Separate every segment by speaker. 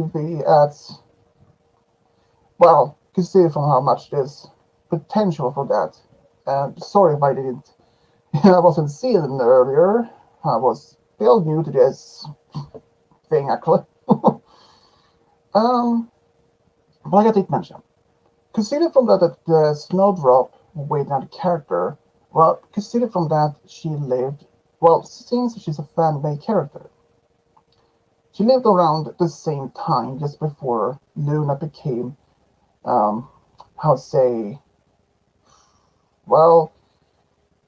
Speaker 1: be at, well, consider from how much there's potential for that. And sorry if I didn't, I wasn't seeing it earlier. I was still new to this thing actually. um, like I did mention, consider from that the Snowdrop with that character, well, consider from that she lived, well, since she's a fan-made character, she lived around the same time just before Luna became, um, how to say, well,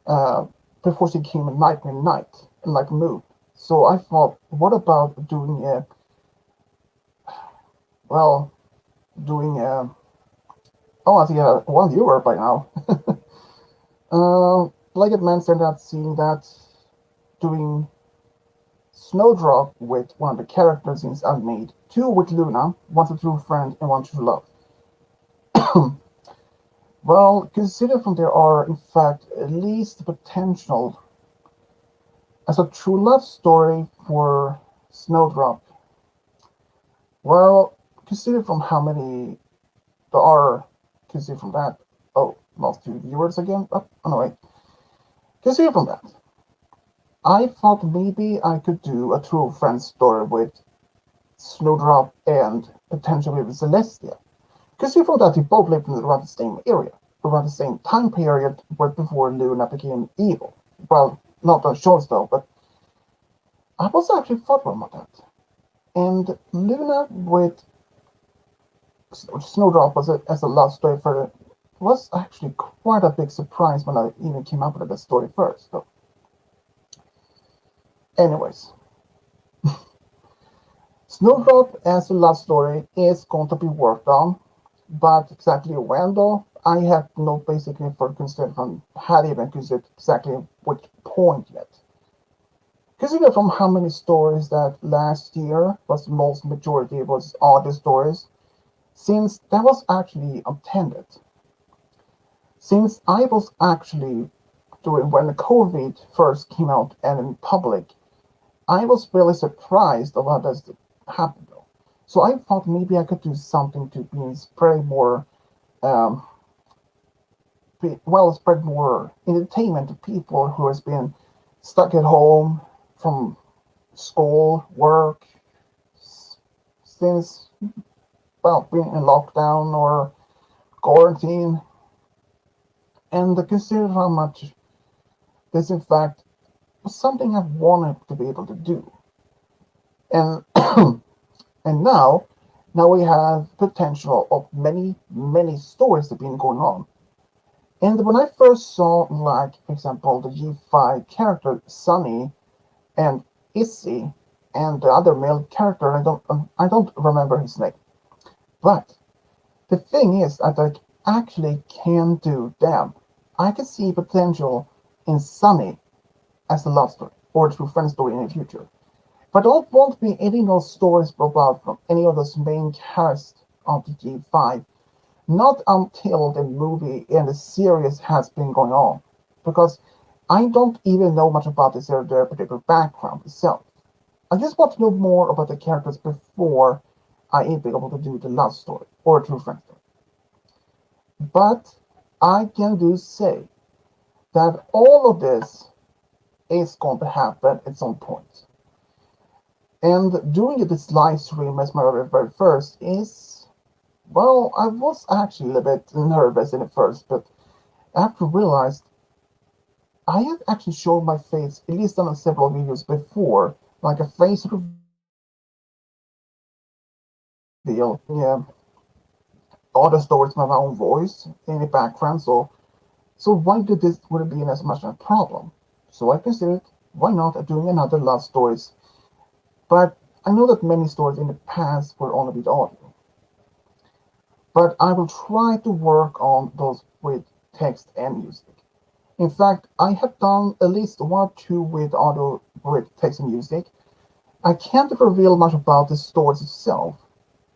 Speaker 1: uh, before she became a Nightmare Knight, like Moon. So I thought, what about doing a, well, doing a, oh, I think I have one viewer by now. Like it mentioned that seeing that doing Snowdrop with one of the characters since I've made two with Luna, one a true friend and one true love. Well, consider from there are in fact at least the potential as a true love story for Snowdrop. Well, consider from how many there are, consider from that. Oh, lost two viewers again. Oh no, wait. Consider from that. I thought maybe I could do a true friend story with Snowdrop and potentially with Celestia. Because you thought that they both lived in around the same area, around the same time period right before Luna became evil. Well, not on short though, but I was actually thoughtful about that. And Luna with Snowdrop as a love story for was actually quite a big surprise when I even came up with the story first. So, anyways, Snowdrop as a love story is going to be worked on, but exactly when though, I have no basically for consideration had even considered exactly which point yet. Consider from how many stories that last year was the most majority was audio stories, since that was actually intended. Since I was actually doing when the COVID first came out and in public, I was really surprised of how this happened though. So I thought maybe I could do something to be spread more, um, well, spread more entertainment to people who has been stuck at home from school, work, since, well, being in lockdown or quarantine, and consider how much this, in fact, was something I wanted to be able to do. And and now we have potential of many stories that have been going on. And when I first saw, like, for example, the G5 character Sunny and Issy and the other male character, I don't remember his name. But the thing is that I actually can do them. I can see potential in Sunny as a love story or a true friend story in the future. But I don't want to be any of those stories about from any of those main cast of the G5. Not until the movie and the series has been going on. Because I don't even know much about their particular background itself. I just want to know more about the characters before I am able to do the love story or a true friend story. But I can do say that all of this is going to happen at some point. And doing this live stream as my very first is, well, I was actually a bit nervous in the first, but after realized I have actually shown my face at least on several videos before, like a face reveal, all the stories with my own voice in the background. So why did this would it be as much of a problem? So I considered why not doing another love stories. But I know that many stories in the past were only with audio. But I will try to work on those with text and music. In fact, I have done at least one or two with audio with text and music. I can't reveal much about the stories itself,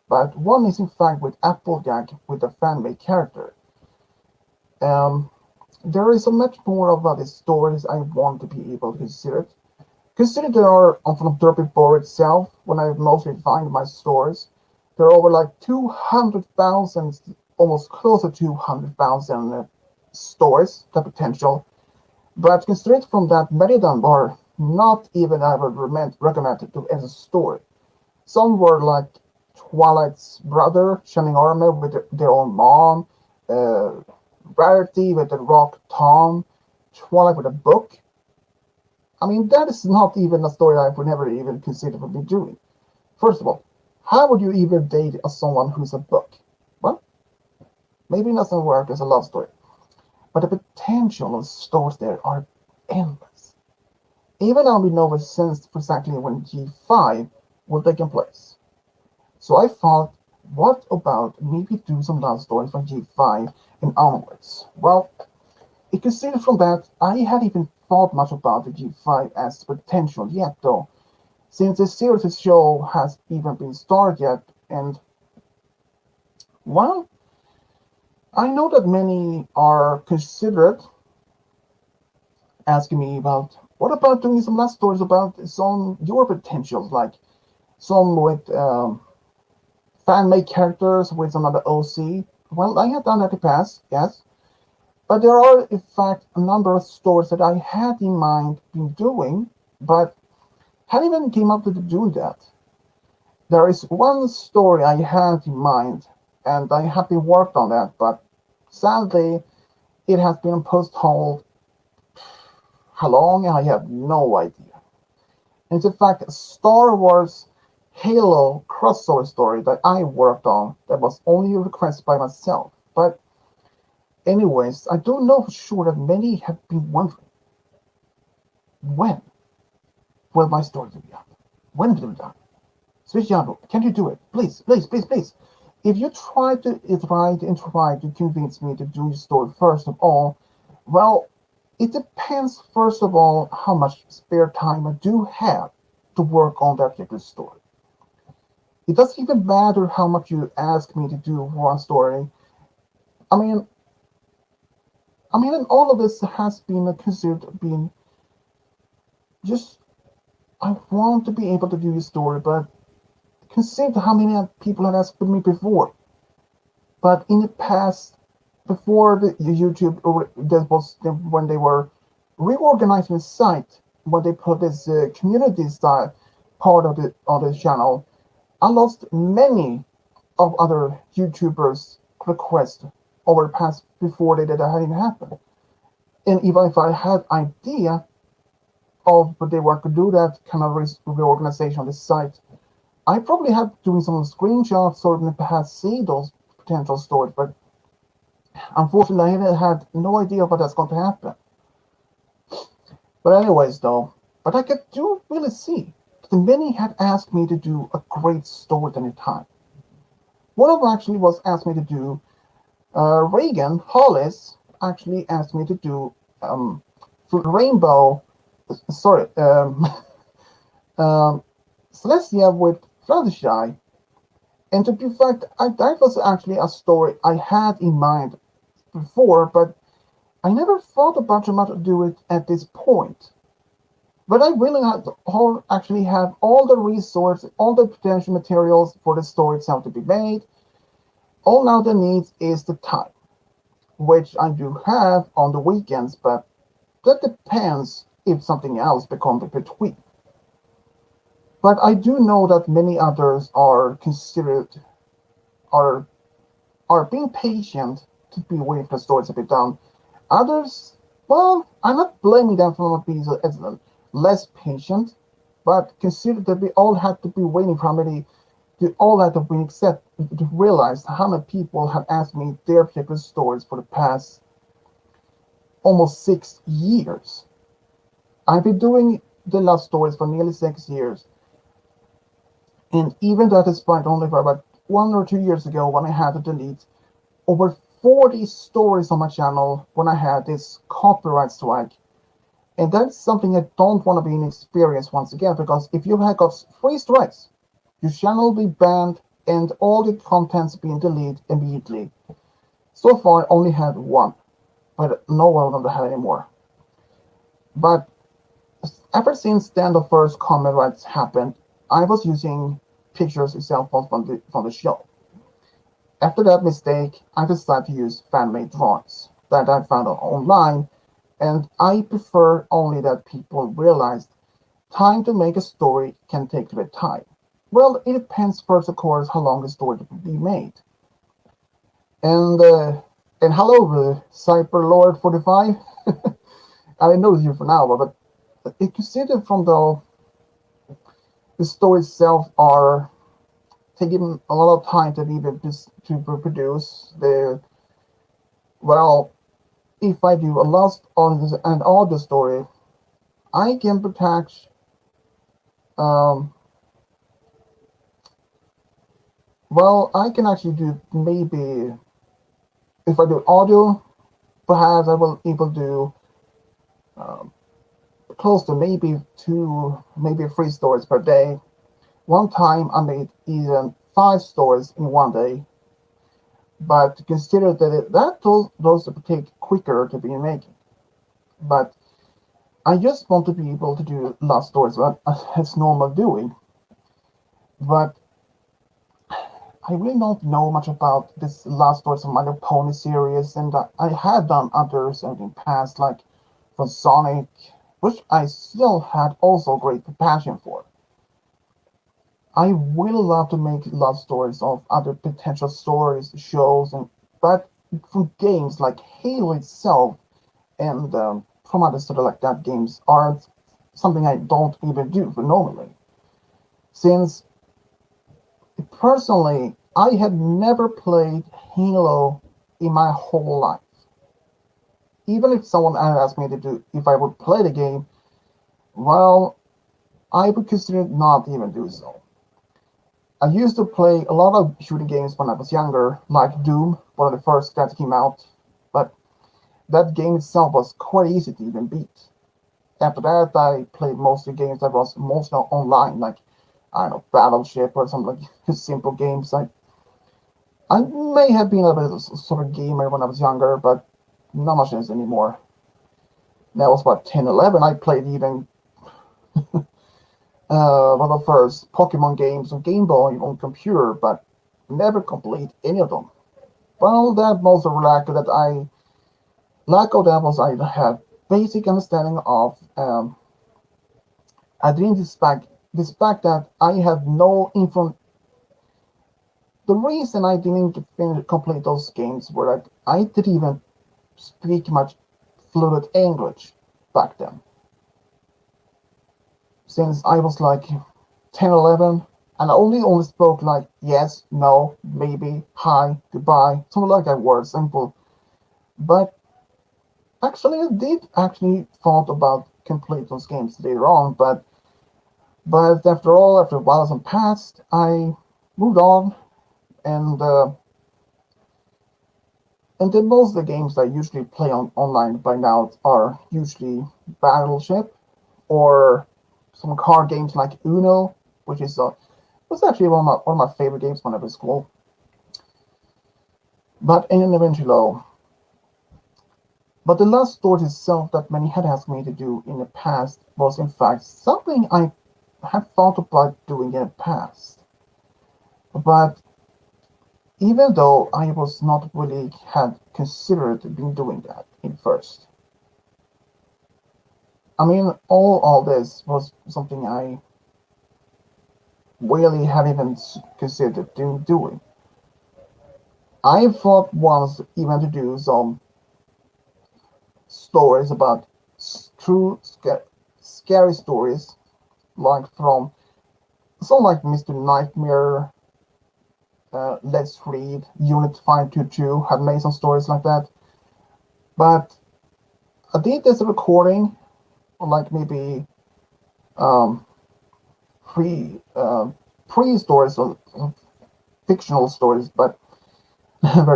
Speaker 1: but one is in fact with Applejack with a fan-made character. Um, there is so much more about the stories I want to be able to consider. Consider there are from Derby Bar itself when I mostly find my stories. There are over like 200,000, almost close to 200,000 stories, the potential. But considered from that, many of them are not even ever recommended to as a story. Some were like Twilight's brother, Shining Armor with their own mom, uh, Rarity with the Rock Tom, Twilight with a book. I mean, that is not even a story I would never even consider would be doing. First of all, how would you even date someone who's a book? Well, maybe it doesn't work as a love story, but the potential of stories there are endless. Even now we know since exactly when G5 will take place. So I thought, what about maybe do some love stories from G5 and onwards? Well, you can see from that I hadn't even thought much about the G5 as potential yet though, since the series show has even been started yet, and well, I know that many are considered asking me about what about doing some last stories about some your potentials, like some with fan made characters with some other OC. Well, I have done that in the past, yes, but there are in fact a number of stories that I had in mind been doing, but hadn't even came up with doing that. There is one story I had in mind, and I have been worked on that, but sadly it has been postponed. How long? I have no idea. It's in fact a Star Wars Halo crossover story that I worked on that was only requested by myself. But anyways, I do know for sure that many have been wondering when will my story be up? When will it be done? Switch Yano, can you do it? Please, please, please, please. If you try to convince me to do your story first of all, well, it depends first of all how much spare time I do have to work on that particular story. It doesn't even matter how much you ask me to do one story. I mean, and all of this has been considered being just. I want to be able to do a story, but consider how many people have asked me before. But in the past, before the YouTube, or that was when they were reorganizing the site, when they put this community style part of the channel, I lost many of other YouTubers' requests over the past before they did that hadn't happened. And even if I had idea of what they were to do that kind of reorganization of the site, I probably had doing some screenshots so in the past see those potential stories, but unfortunately I had no idea what that's going to happen. But anyways though, but I could do really see that many had asked me to do a great story at any time. One of them actually was asked me to do Reagan Hollis actually asked me to do Rainbow, sorry, um, Celestia with Fluttershy. And to be fact, that was actually a story I had in mind before, but I never thought about how much to do it at this point. But I really had actually have all the resources, all the potential materials for the story itself to be made. All now that needs is the time, which I do have on the weekends, but that depends if something else becomes in between. But I do know that many others are considered are are being patient to be waiting for the story to be done. Others, well, I'm not blaming them for not being as less patient, but consider that we all had to be waiting for how many, we all had to be accept to realize how many people have asked me their particular stories for the past almost 6 years. I've been doing the love stories for nearly 6 years, and even that is fine only for about 1 or 2 years ago when I had to delete over 40 stories on my channel when I had this copyright strike. And that's something I don't want to be an experience once again, because if you have got 3 strikes, your channel will be banned and all the contents being deleted immediately. So far, I only had one, but no one of them had any more. But ever since then, the first comment rights happened, I was using pictures itself from the show. After that mistake, I decided to use fan-made drawings that I found online, and I prefer only that people realize time to make a story can take a bit of time. Well, it depends first, of course, how long the story will be made. And uh, and hello, Cyber Lord 45. I didn't know you for now, but you can see that from the story itself are taking a lot of time to even to produce the well. If I do a lost on this and audio story, I can protect. Um, I can actually do maybe if I do audio, perhaps I will able to do um, close to maybe two, maybe three stories per day. One time I made even five stories in one day, but consider that those take quicker to be making. But I just want to be able to do last stories as normal doing. But I really don't know much about this last stories of My Little Pony series, and I have done others in the past, like for Sonic, which I still had also great passion for. I really love to make love stories of other potential stories, shows, and but from games like Halo itself and from other sort of like that games are something I don't even do for normally. Since personally, I had never played Halo in my whole life. Even if someone had asked me to do if I would play the game, well, I would consider not even do so. I used to play a lot of shooting games when I was younger, like Doom, one of the first that came out, but that game itself was quite easy to even beat. After that, I played mostly games that was mostly online, like I don't know, Battleship or some like simple games. I may have been a bit of a sort of gamer when I was younger, but not much is anymore. That was about 10, 11. I played even one of the first Pokemon games on Game Boy on computer, but never complete any of them. Well, that most of lack of that was I had basic understanding of I didn't despite that I had no info. The reason I didn't complete those games were that I didn't even speak much fluent English back then. Since I was like 10, 11, and I only spoke like yes, no, maybe, hi, goodbye, something like that word, simple. But actually, I did actually thought about complete those games later on, but after all, after a while some passed, I moved on, and then most of the games I usually play on online by now are usually Battleship or some card games like Uno, which is was actually one of my favorite games when I was in school. But in eventually, but the last story itself that many had asked me to do in the past was in fact something I had thought about doing in the past. But even though I was not really had considered been doing that in first. I mean, all this was something I really had even considered doing. I thought once even to do some stories about true scary stories, like from some like Mr. Nightmare, Let's Read, Unit 522 had made some stories like that. But I did this recording, like maybe um, pre pre stories of fictional stories, but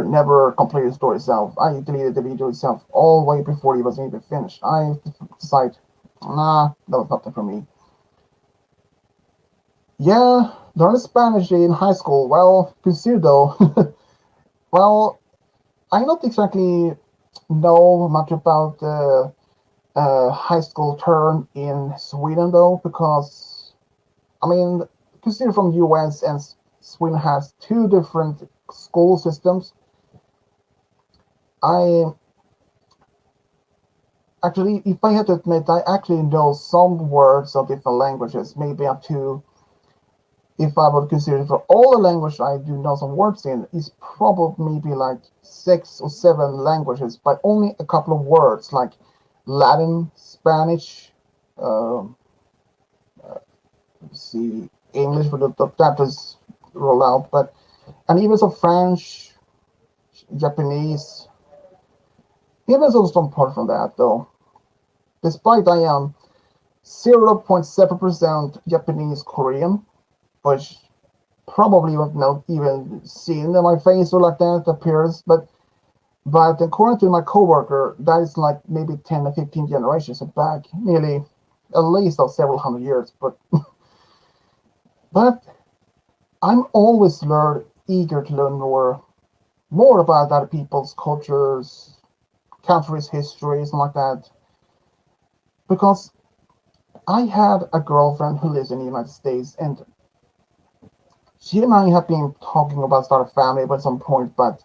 Speaker 1: never completed the story itself. I deleted the video itself all the way before it was even finished. I decided, nah, that was nothing for me. Yeah, learned Spanish in high school. Well, consider though. Well, I don't exactly know much about the high school term in Sweden though, because I mean, consider from US and Sweden has two different school systems. I actually, if I had to admit, I actually know some words of different languages, maybe up to, if I would consider for all the language I do know some words in, is probably maybe like 6 or 7 languages, but only a couple of words like Latin, Spanish, um, see, English for that is roll out, but and even some French, Japanese, even some part from that though. Despite I am 0.7% Japanese Korean, which probably would not even seen in my face or like that appears, but according to my coworker, that is like maybe 10 or 15 generations back, nearly at least of several hundred years. But I'm always eager to learn more about other people's cultures, countries' histories, and like that. Because I had a girlfriend who lives in the United States, and she and I have been talking about start a family at some point, but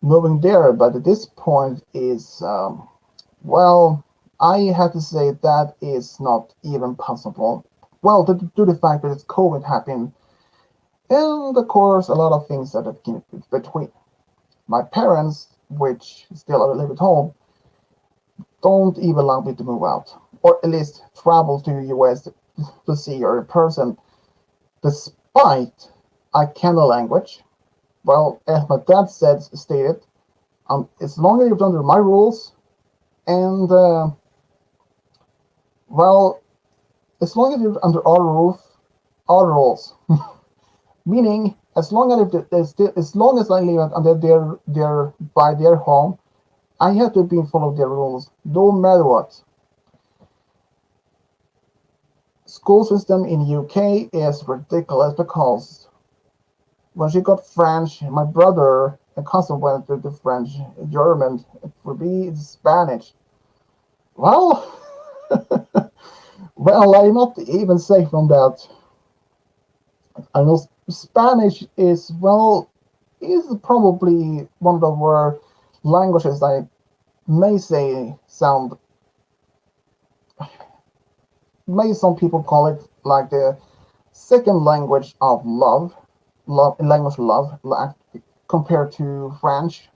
Speaker 1: moving there. But at this point is well, I have to say that is not even possible. Well, due to the fact that it's COVID happened, and of course a lot of things that have came between. My parents, which still live at home, don't even allow me to move out, or at least travel to the US to see her in person, despite I can the language. Well, as my dad stated, as long as you're under my rules, and well, as long as you're under our roof, our rules, meaning as long as long as I live under their by their home, I have to be follow their rules, no matter what. School system in UK is ridiculous because when she got French, my brother and cousin went to the French, German, for me it's Spanish. Well, well, I'm not even safe from that. I know Spanish is well is probably one of the word languages I may say sound may some people call it like the second language of language love, like, compared to French.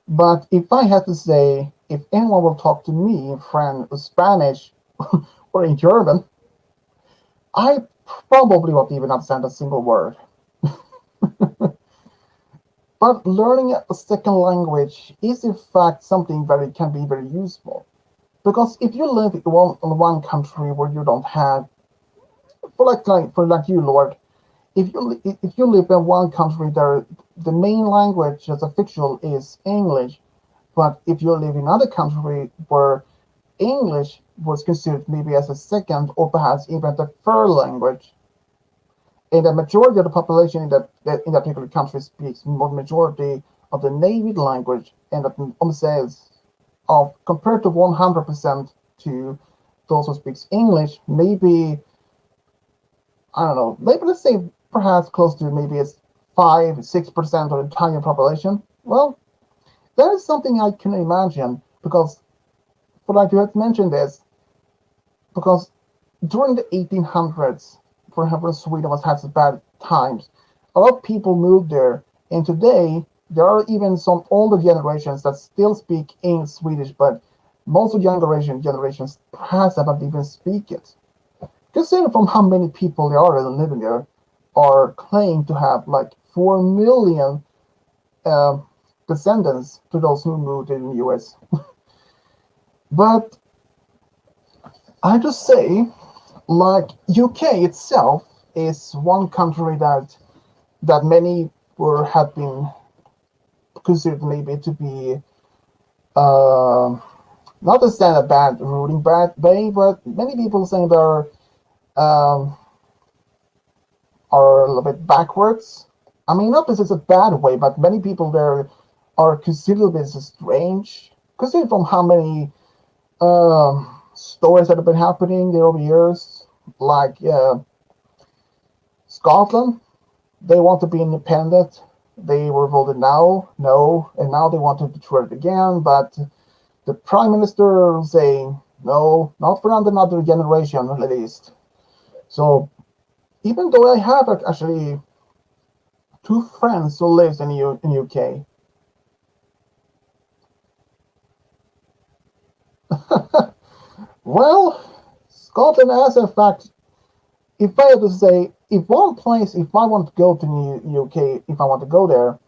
Speaker 1: But if I had to say, if anyone will talk to me in French, Spanish, or in German, I probably won't even understand a single word. But learning a second language is in fact something very can be very useful. Because if you live in one country where you don't have, for like you, Lord, if you live in one country there the main language as official is English, but if you live in another country where English was considered maybe as a second or perhaps even the third language, and the majority of the population in that particular country speaks more majority of the native language, and that says of compared to 100% to those who speaks English, maybe I don't know, maybe let's say perhaps close to maybe it's 5, 6% of the entire population. Well, that is something I can imagine because, for like you had mentioned this, because during the 1800s, for example, Sweden was had some bad times. A lot of people moved there, and today there are even some older generations that still speak in Swedish, but most of the younger generations perhaps haven't even speak it. Considering from how many people there are living there, are claimed to have like 4 million uh, descendants to those who moved in the US. But I just say, like UK itself is one country that many were have been considered maybe to be uh, not to stand a bad ruling bad way, but many people saying they're um, are a little bit backwards. I mean, not this is a bad way, but many people there are considered a bit strange, considering from how many stories that have been happening there over years. Like, Scotland, they want to be independent. They were voted no, and now they want to destroy it again. But the prime minister saying no, not for another generation at least. So even though I have actually two friends who lives in UK, well, Scotland has in fact, if I had to say, if one place, if I want to go to the UK, if I want to go there,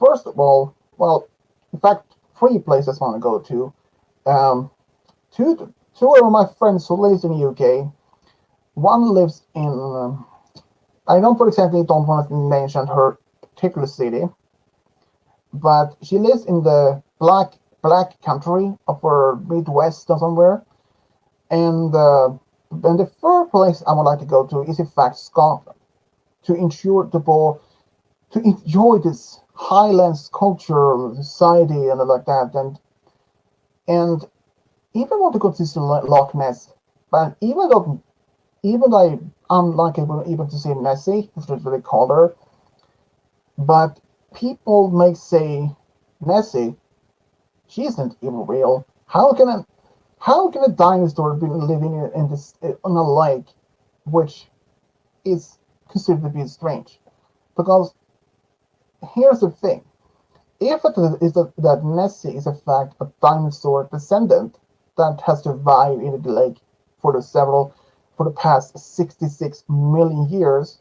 Speaker 1: first of all, well, in fact, three places I want to go to. Two of my friends who lives in the UK. One lives in, I don't for exactly don't want to mention her particular city, but she lives in the black country of her Midwest or somewhere. And the third place I would like to go to is in fact Scotland to ensure to enjoy this Highlands culture, society, and like that, and even want to go to Loch Ness. But even though I'm not able to say Nessie, that's what they call her, but people may say Nessie, she isn't even real. How can a dinosaur be living in this on a lake, which is considered to be strange? Because here's the thing: if it is that Nessie is in fact a dinosaur descendant that has survived in the lake for the past 66 million years,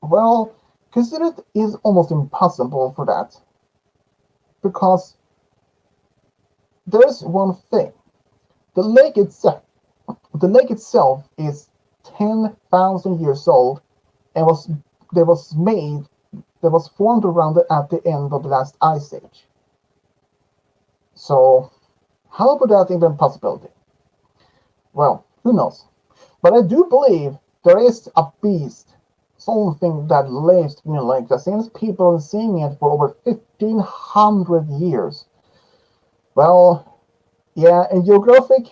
Speaker 1: well, consider it is almost impossible for that because there's one thing: the lake itself The lake itself is 10,000 years old and was made that was formed around at the end of the last ice age. So how about that even possibility? Well, who knows? But I do believe there is a beast, something that lives in the lake that since people have been seeing it for over 1500 years. Well, yeah, in geographic,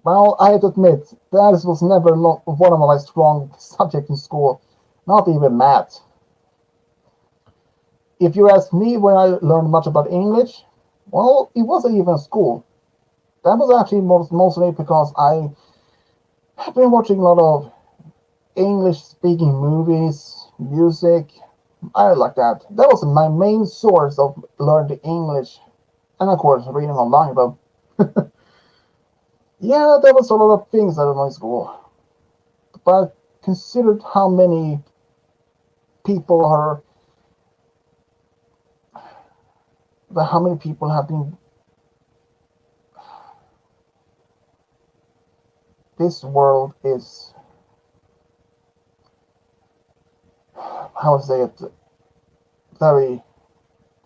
Speaker 1: well, I have to admit, that was never one of my strong subjects in school, not even math. If you ask me when I learned much about English, well, it wasn't even school. That was actually mostly because I have been watching a lot of English speaking movies, music. I like that. That was my main source of learning English. And of course, reading online, but yeah, there was a lot of things at my school. But considered how many people are, how many people have been, this world is, how to say it, very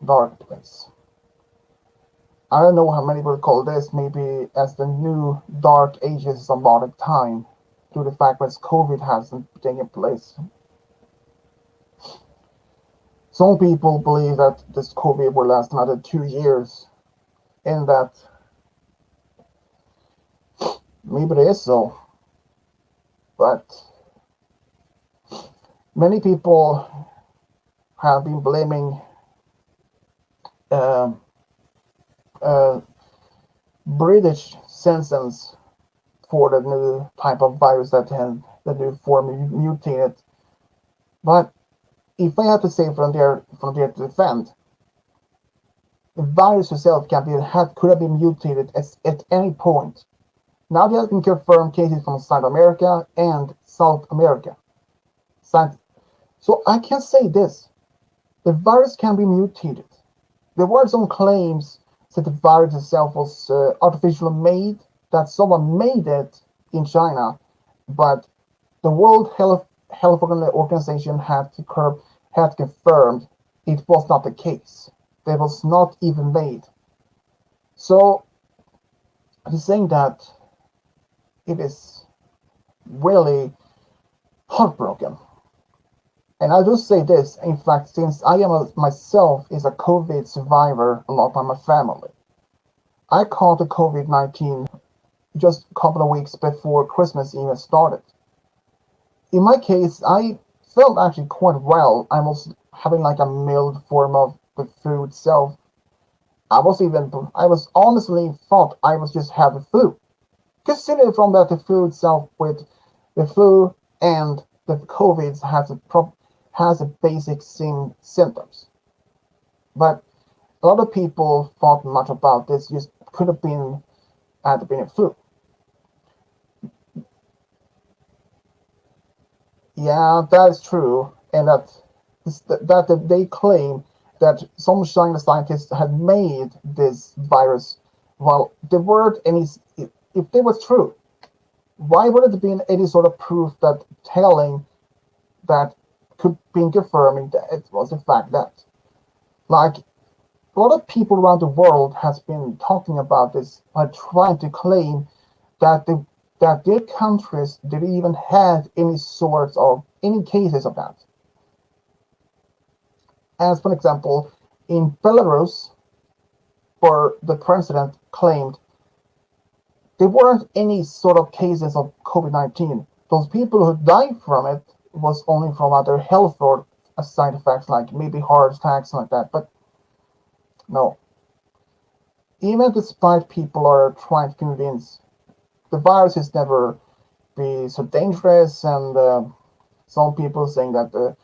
Speaker 1: dark place. I don't know how many will call this maybe as the new dark ages of modern time, due to the fact that COVID hasn't taken place. Some people believe that this COVID will last another 2 years, and that maybe it is so. But many people have been blaming uh, uh, British citizens for the new type of virus that had the new form mutated. But if I have to say from their defense, the virus itself could have been mutated at any point. Now there has been confirmed cases from South America and South America. So I can say this: the virus can be mutated. There were some claims that the virus itself was artificially made, that someone made it in China, but the World Health Organization had confirmed it was not the case. It was not even made. So I'm saying that it is really heartbroken. And I do say this, in fact, since I am myself is a COVID survivor along by my family. I caught the COVID-19 just a couple of weeks before Christmas even started. In my case, I felt actually quite well. I was having like a mild form of the flu itself. I was honestly thought I was just having flu. Consider from that the flu itself with the flu and the COVID has a basic same symptoms. But a lot of people thought much about this. Just could have been had been a flu. Yeah, that's true, and that they claim that some Chinese scientists had made this virus. Well, there weren't any. If they was true, why would it have been any sort of proof that telling that could be confirming that it was in fact that? Like a lot of people around the world has been talking about this, like trying to claim that that their countries didn't even have any sorts of any cases of that. As for example, in Belarus, where the president claimed there weren't any sort of cases of COVID-19. Those people who died from it was only from other health or side effects like maybe heart attacks and like that. But no, even despite people are trying to convince the virus is never be so dangerous, and some people saying that the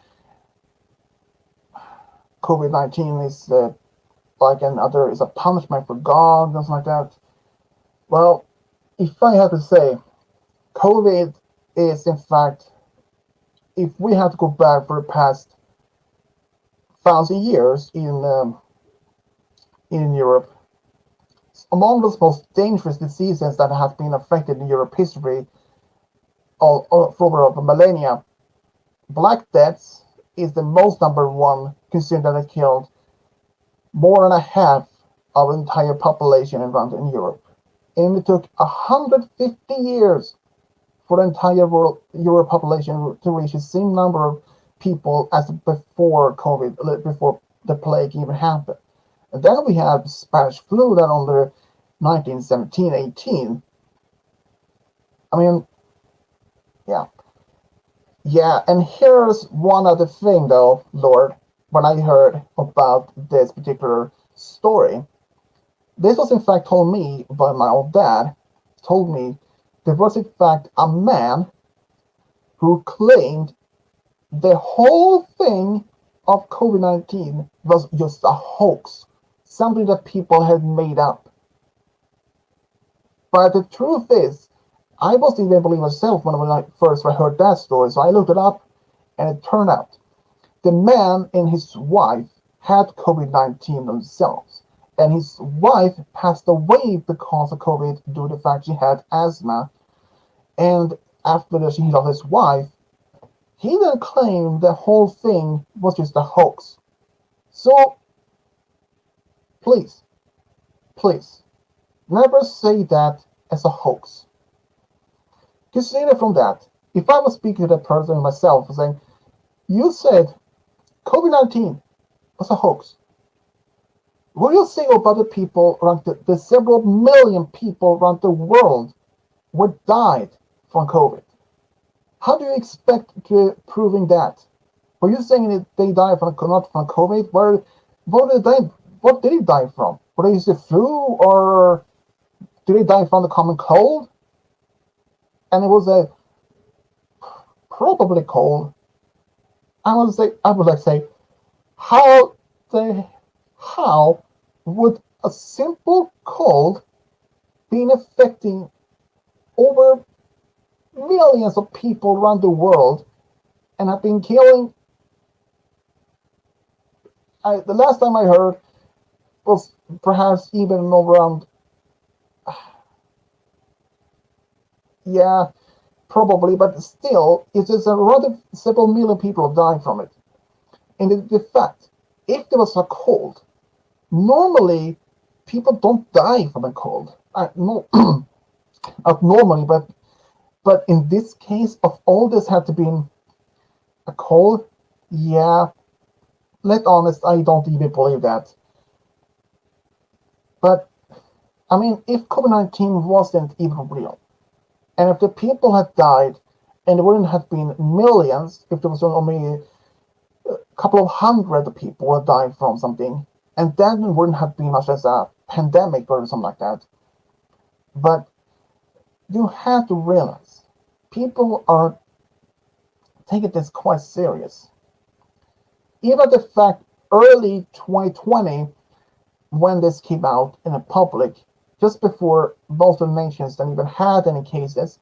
Speaker 1: COVID-19 is like another is a punishment for God, and something like that. Well, if I have to say, COVID is in fact, if we have to go back for the past 1,000 years in Europe, among the most dangerous diseases that have been affected in Europe history for over a millennia, Black Deaths is the most number one considered that it killed more than a half of the entire population around in Europe. And it took 150 years for the entire world Europe population to reach the same number of people as before COVID, before the plague even happened. And then we have Spanish flu that under 1917, 18. I mean, yeah. Yeah, and here's one other thing though, Lord, when I heard about this particular story. This was in fact told me by my old dad, told me there was in fact a man who claimed the whole thing of COVID-19 was just a hoax, something that people had made up. But the truth is, I wasn't even believe myself when I first heard that story, so I looked it up, and it turned out the man and his wife had COVID-19 themselves, and his wife passed away because of COVID due to the fact she had asthma. And after she lost his wife, he then claimed the whole thing was just a hoax. So please, please, never say that as a hoax. Consider from that, if I was speaking to that person myself and saying, you said COVID-19 was a hoax, what do you say about the people around the several million people around the world who died from COVID? How do you expect to proving that? Were you saying that they died from not from COVID? What did they what did he die from? Were they the flu, or did they die from the common cold? And it was a probably cold. I would like to say how the how would a simple cold be affecting over millions of people around the world and have been killing. The last time I heard was perhaps even around, yeah, probably, but still, it is a rather several million people have died from it. And the fact, if there was a cold, normally people don't die from a cold. No, not normally, but in this case, of all this had to be a cold, yeah. Let honest, I don't even believe that. But I mean, if COVID-19 wasn't even real, and if the people had died and it wouldn't have been millions if there was only a couple of hundred people that died from something, and then it wouldn't have been much as a pandemic or something like that. But you have to realize people are taking this quite serious. Even the fact early 2020, when this came out in the public, just before most of the nations that even had any cases,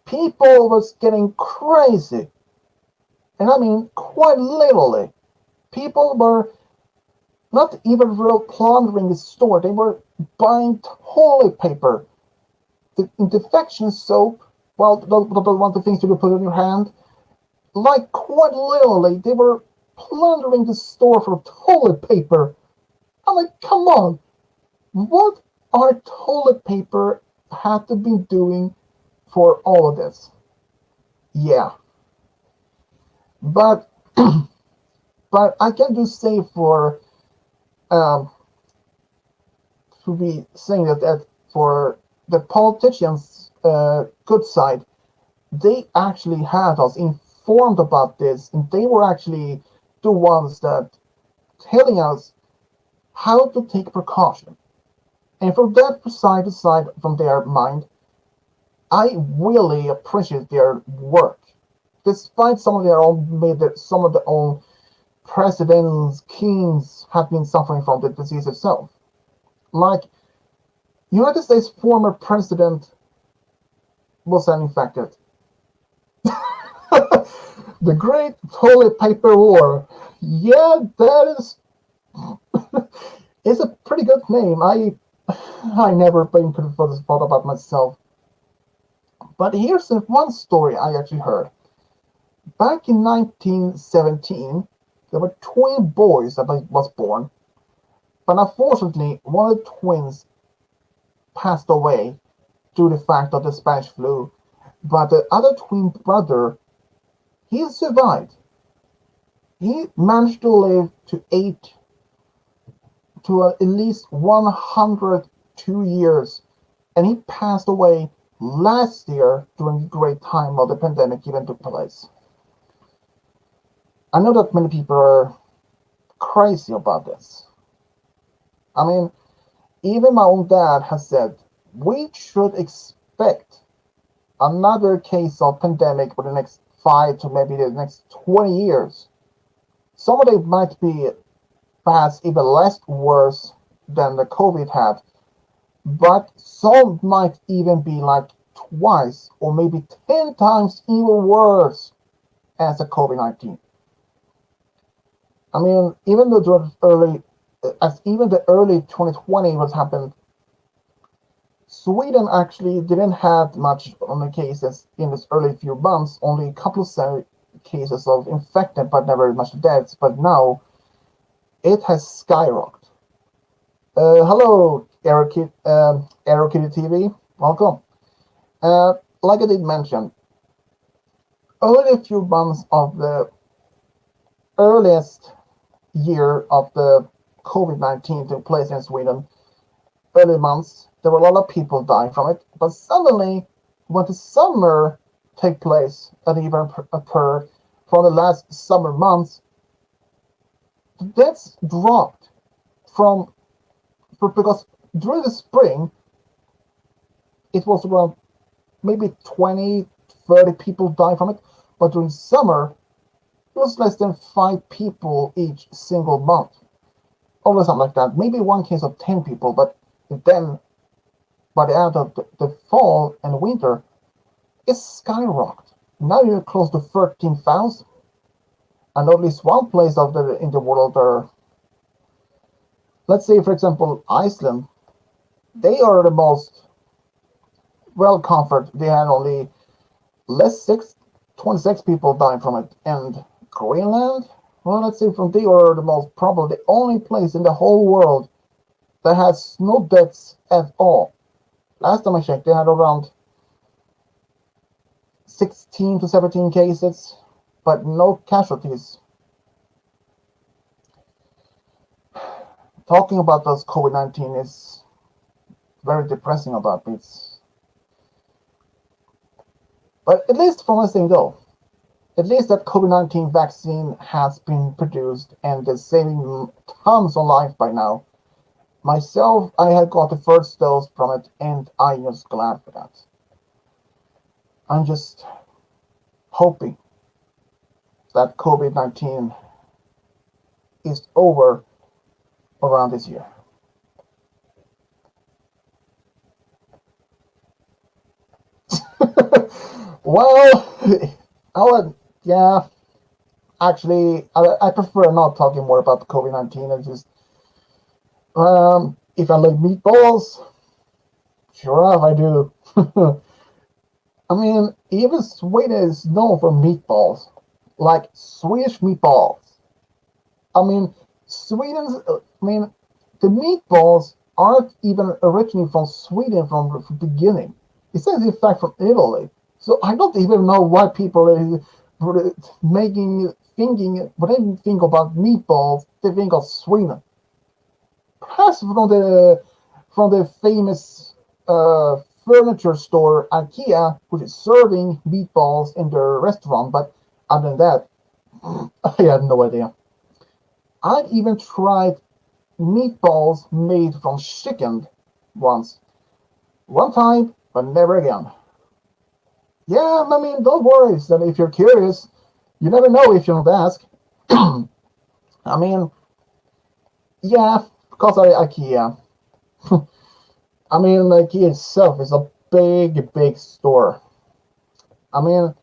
Speaker 1: people was getting crazy. And I mean quite literally. People were not even real plundering the store, they were buying toilet paper, the infection soap, well, the one of the things you could put in your hand. Like, quite literally, they were plundering the store for toilet paper. I'm like, come on, what are toilet paper have to be doing for all of this? Yeah, but but I can just say for um to be saying that for the politicians' good side, they actually had us informed about this, and they were actually the ones that telling us how to take precaution. And from that side from their mind, I really appreciate their work. Despite some of their own, maybe some of their own presidents, kings have been suffering from the disease itself. Like United States former president was infected. The Great Toilet Paper War. Yeah, that is it's a pretty good name. I never been could have thought about myself. But here's one story I actually heard. Back in 1917, there were twin boys that was born, but unfortunately, one of the twins passed away due to the fact of the Spanish flu. But the other twin brother, he survived. He managed to live to at least 102 years, and he passed away last year during the great time of the pandemic even took place. I know that many people are crazy about this. I mean, even my own dad has said we should expect another case of pandemic for the next 5 to maybe the next 20 years. Some of them might be perhaps even less worse than the COVID had, but some might even be like twice or maybe 10 times even worse as the COVID-19. I mean, even though the early 2020 was happened, Sweden actually didn't have much on the cases in this early few months, only a couple of cases of infected, but never much deaths. But now it has skyrocketed. Hello, Aero Kitty TV. Welcome. Like I did mention, only a few months of the earliest year of the COVID-19 took place in Sweden, early months, there were a lot of people dying from it. But suddenly, when the summer took place, and even occurred from the last summer months, the deaths dropped because during the spring, it was around maybe 20, 30 people died from it. But during summer, it was less than 5 people each single month. Or something like that. Maybe one case of 10 people, but then by the end of the fall and winter, it's skyrocketed. Now you're close to 13,000. And at least one place in the world are, let's say, for example, Iceland, they are the most well comfort. They had only less 26 people dying from it. And Greenland, well, let's say from they are the most probably the only place in the whole world that has no deaths at all. Last time I checked, they had around 16 to 17 cases, but no casualties. Talking about those COVID-19 is very depressing about it. But at least from one thing though, at least that COVID-19 vaccine has been produced and is saving tons of life by now. Myself, I had got the first dose from it, and I was glad for that. I'm just hoping that COVID-19 is over around this year. Well, yeah, actually, I prefer not talking more about COVID-19. It's just, if I like meatballs, sure enough, I do. I mean, even Sweden is known for meatballs, like Swedish meatballs. I mean, I mean, the meatballs aren't even originally from Sweden from the beginning. It says, in fact, from Italy. So I don't even know why people are thinking, when they think about meatballs, they think of Sweden. Perhaps from the famous uh, furniture store IKEA, which is serving meatballs in their restaurant. But other than that, I had no idea. I even tried meatballs made from chicken once. One time, but never again. Yeah, I mean, don't worry. So if you're curious, you never know if you don't ask. I mean, yeah, because IKEA. I mean, IKEA itself is a big, big store. I mean,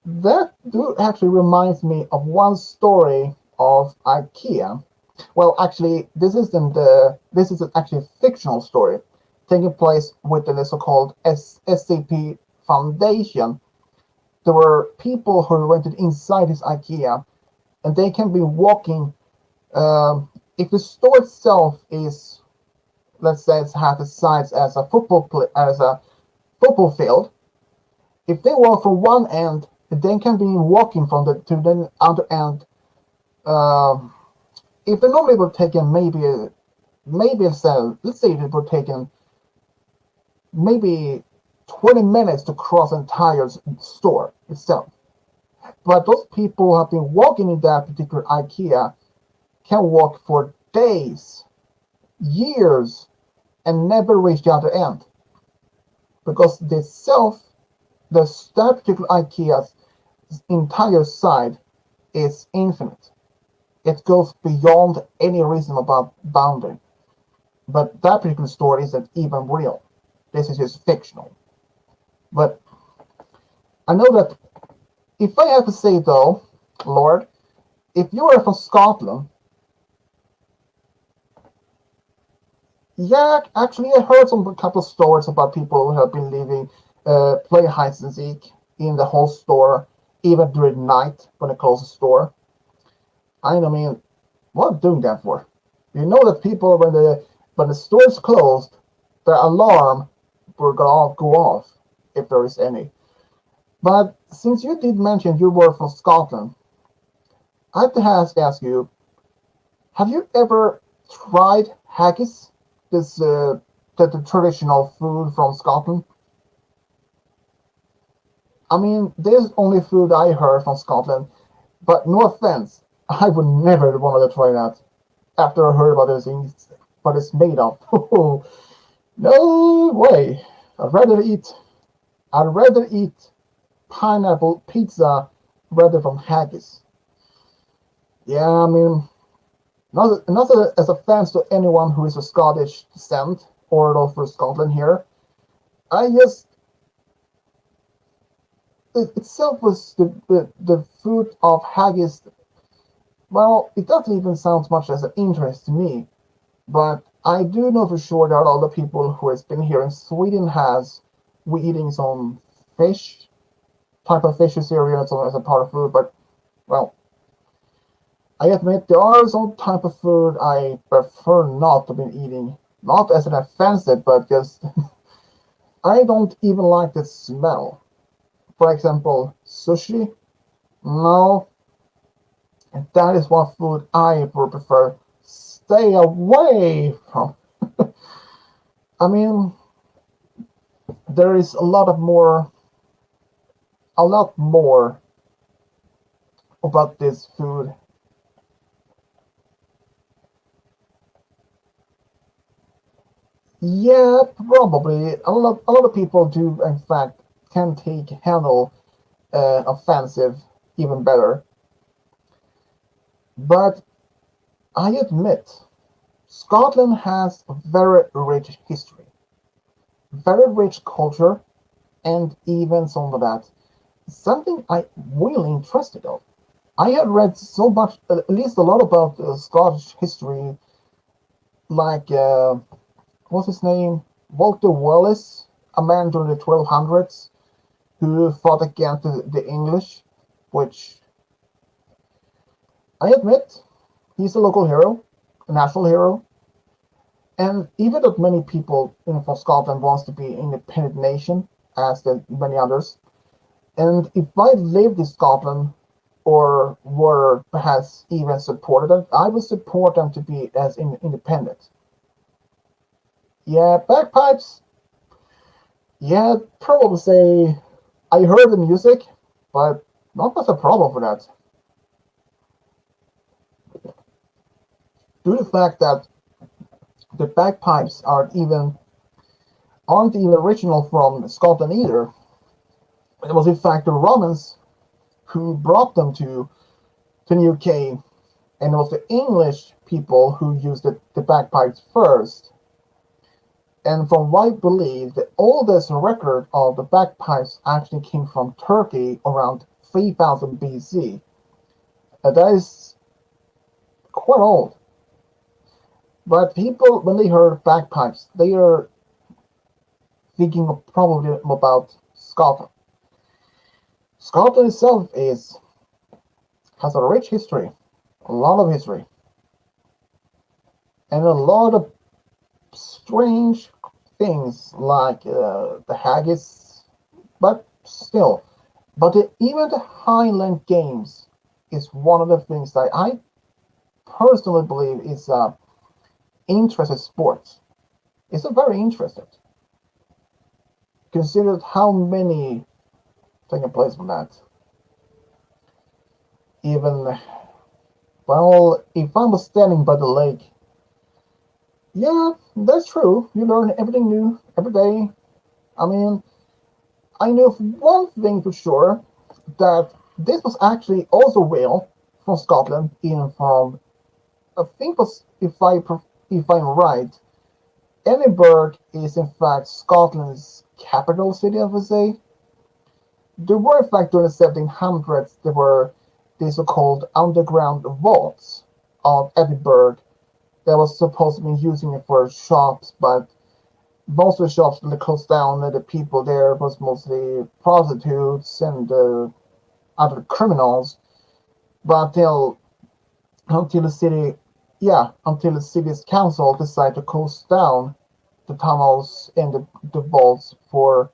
Speaker 1: that do actually reminds me of one story of IKEA. Well, actually, this is actually a fictional story taking place within the so-called SCP Foundation. There were people who went inside this IKEA, and they can be walking. If the store itself is, let's say, it's half the size as a football field, if they walk from one end, they can be walking from the to the other end. Uh, if they normally would take maybe let's say it would take maybe 20 minutes to cross the entire store itself. But those people who have been walking in that particular IKEA can walk for days, years, and never reach the other end because that particular IKEA's entire side is infinite. It goes beyond any reasonable boundary. But that particular story isn't even real. This is just fictional. But I know that if I have to say though, Lord, if you are from Scotland, yeah, actually I heard some a couple of stories about people who have been living, play hide and seek in the whole store, even during night when they close the store. I mean, what doing that for? You know that people when the store is closed, their alarm will go off if there is any. But since you did mention you were from Scotland, I have to ask you: have you ever tried haggis? This the traditional food from Scotland. I mean, there's only food I heard from Scotland, but no offense, I would never want to try that after I heard about those things, what it's made of. No way. I'd rather eat. I'd rather eat pineapple pizza rather than haggis. Yeah, I mean, not as offense to anyone who is of Scottish descent or those from Scotland here. I just it itself was the food of haggis. Well, it doesn't even sound much as an interest to me, but I do know for sure that all the people who has been here in Sweden has we eating some fish type of fish cereal as a part of food, but well, I admit there are some type of food I prefer not to be eating. Not as an offensive, but just I don't even like the smell. For example, sushi. No, that is one food I would prefer stay away from. I mean, there is a lot of more. a lot more about this food. Yeah, probably. A lot of people do, in fact, can handle offensive even better. But I admit, Scotland has a very rich history, very rich culture, and even some of that. Something I really interested of. I had read so much, at least a lot about Scottish history, like what's his name, Walter Wallace, a man during the 1200s who fought against the English, which I admit he's a local hero, a national hero, and even though many people from Scotland wants to be an independent nation, as the many others, and if I lived in Scotland or were perhaps even supported them, I would support them to be as independent. Yeah, bagpipes. Yeah, probably say I heard the music, but not much a problem for that. Due to the fact that the bagpipes aren't even original from Scotland either. It was in fact the Romans who brought them to the UK, and it was the English people who used the bagpipes first. And from what I believe, the oldest record of the bagpipes actually came from Turkey around 3000 BC. That is quite old. But people, when they heard bagpipes, they are thinking probably about Scotland. Scotland itself has a rich history, a lot of history, and a lot of strange things like the haggis, but still. But even the Highland Games is one of the things that I personally believe is interesting sport. It's a very interesting. Considered how many taking place from that. Even, well, if I was standing by the lake, yeah, that's true. You learn everything new every day. I mean, I know one thing for sure that this was actually also real from Scotland, even from I think was if I'm right, Edinburgh is in fact Scotland's capital city. I would say there were in fact during the 1700s there were these so-called underground vaults of Edinburgh that was supposed to be using it for shops, but most of the shops really closed down, and the people there was mostly prostitutes and other criminals. But until the city, yeah, until the city's council decided to close down the tunnels and the vaults for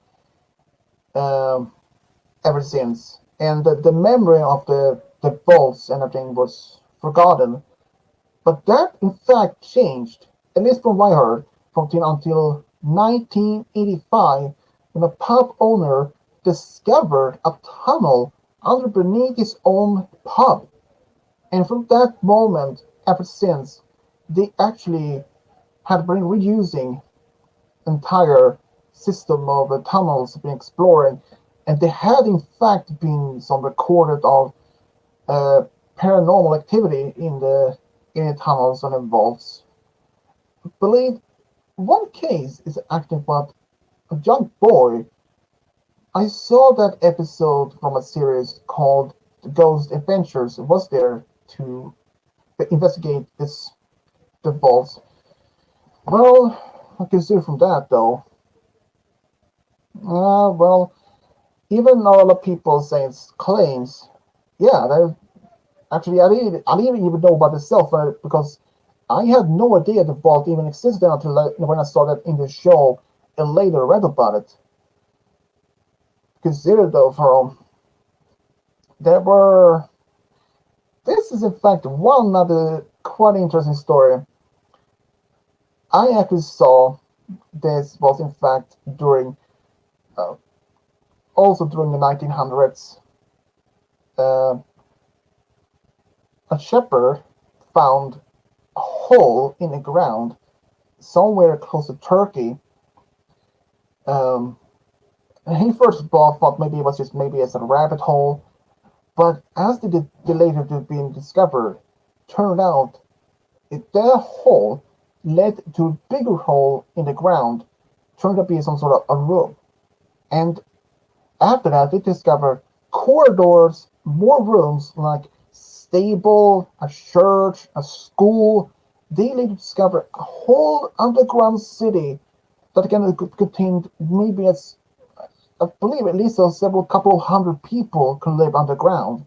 Speaker 1: um, ever since, and the memory of the vaults and everything was forgotten. But that in fact changed, at least from what I heard, from until 1985, when a pub owner discovered a tunnel under beneath his own pub. And from that moment, ever since, they actually had been reusing entire system of tunnels been exploring, and there had in fact been some recorded of uh, paranormal activity in the tunnels and the vaults. Believe one case is actually about a young boy. I saw that episode from a series called The Ghost Adventures. Was there to investigate the vaults. Well, I can see from that though. Well, even all the people saying claims, yeah, they actually I didn't even know about itself because I had no idea the vault even existed until when I saw that in the show and later read about it. Consider though, from there were. This is in fact one other quite interesting story. I actually saw this was in fact during uh, also during the 1900s, uh, a shepherd found a hole in the ground somewhere close to Turkey. Um, and he first of all thought maybe it was just maybe as a rabbit hole, but as the later being discovered, turned out that hole led to a bigger hole in the ground, turned out to be some sort of a room. And after that, they discovered corridors, more rooms like stable, a church, a school. They later discovered a whole underground city that again contained maybe as I believe at least several couple hundred people could live underground.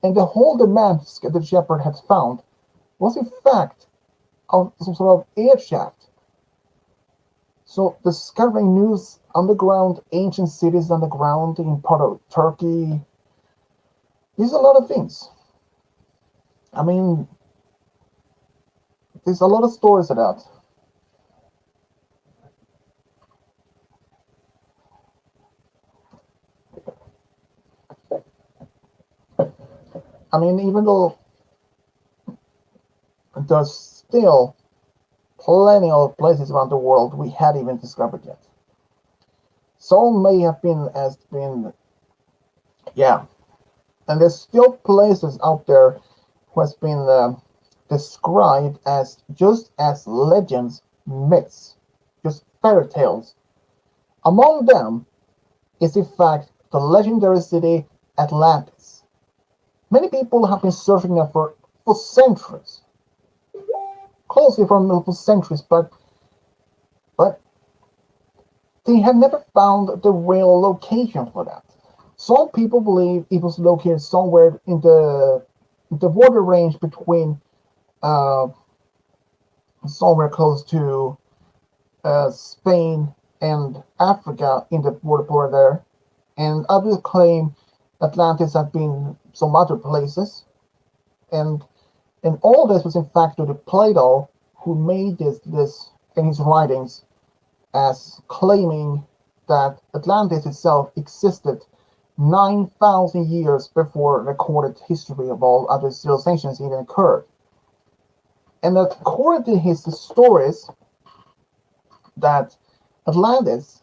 Speaker 1: And the hole the man, the shepherd, had found was in fact some sort of air shaft. So discovering new underground ancient cities underground in part of Turkey, there's a lot of things. I mean, there's a lot of stories of that. I mean, even though there's still plenty of places around the world we hadn't even discovered yet. Some may have been, yeah, and there's still places out there who has been described as just as legends, myths, just fairy tales. Among them is in fact the legendary city Atlantis. Many people have been searching there for centuries, closely for multiple centuries, but they have never found the real location for that. Some people believe it was located somewhere in the border range between uh, somewhere close to Spain and Africa in the border there, and others claim Atlantis had been some other places, and all this was in fact due to Plato, who made this in his writings as claiming that Atlantis itself existed 9,000 years before recorded history of all other civilizations even occurred. And according to his stories, that Atlantis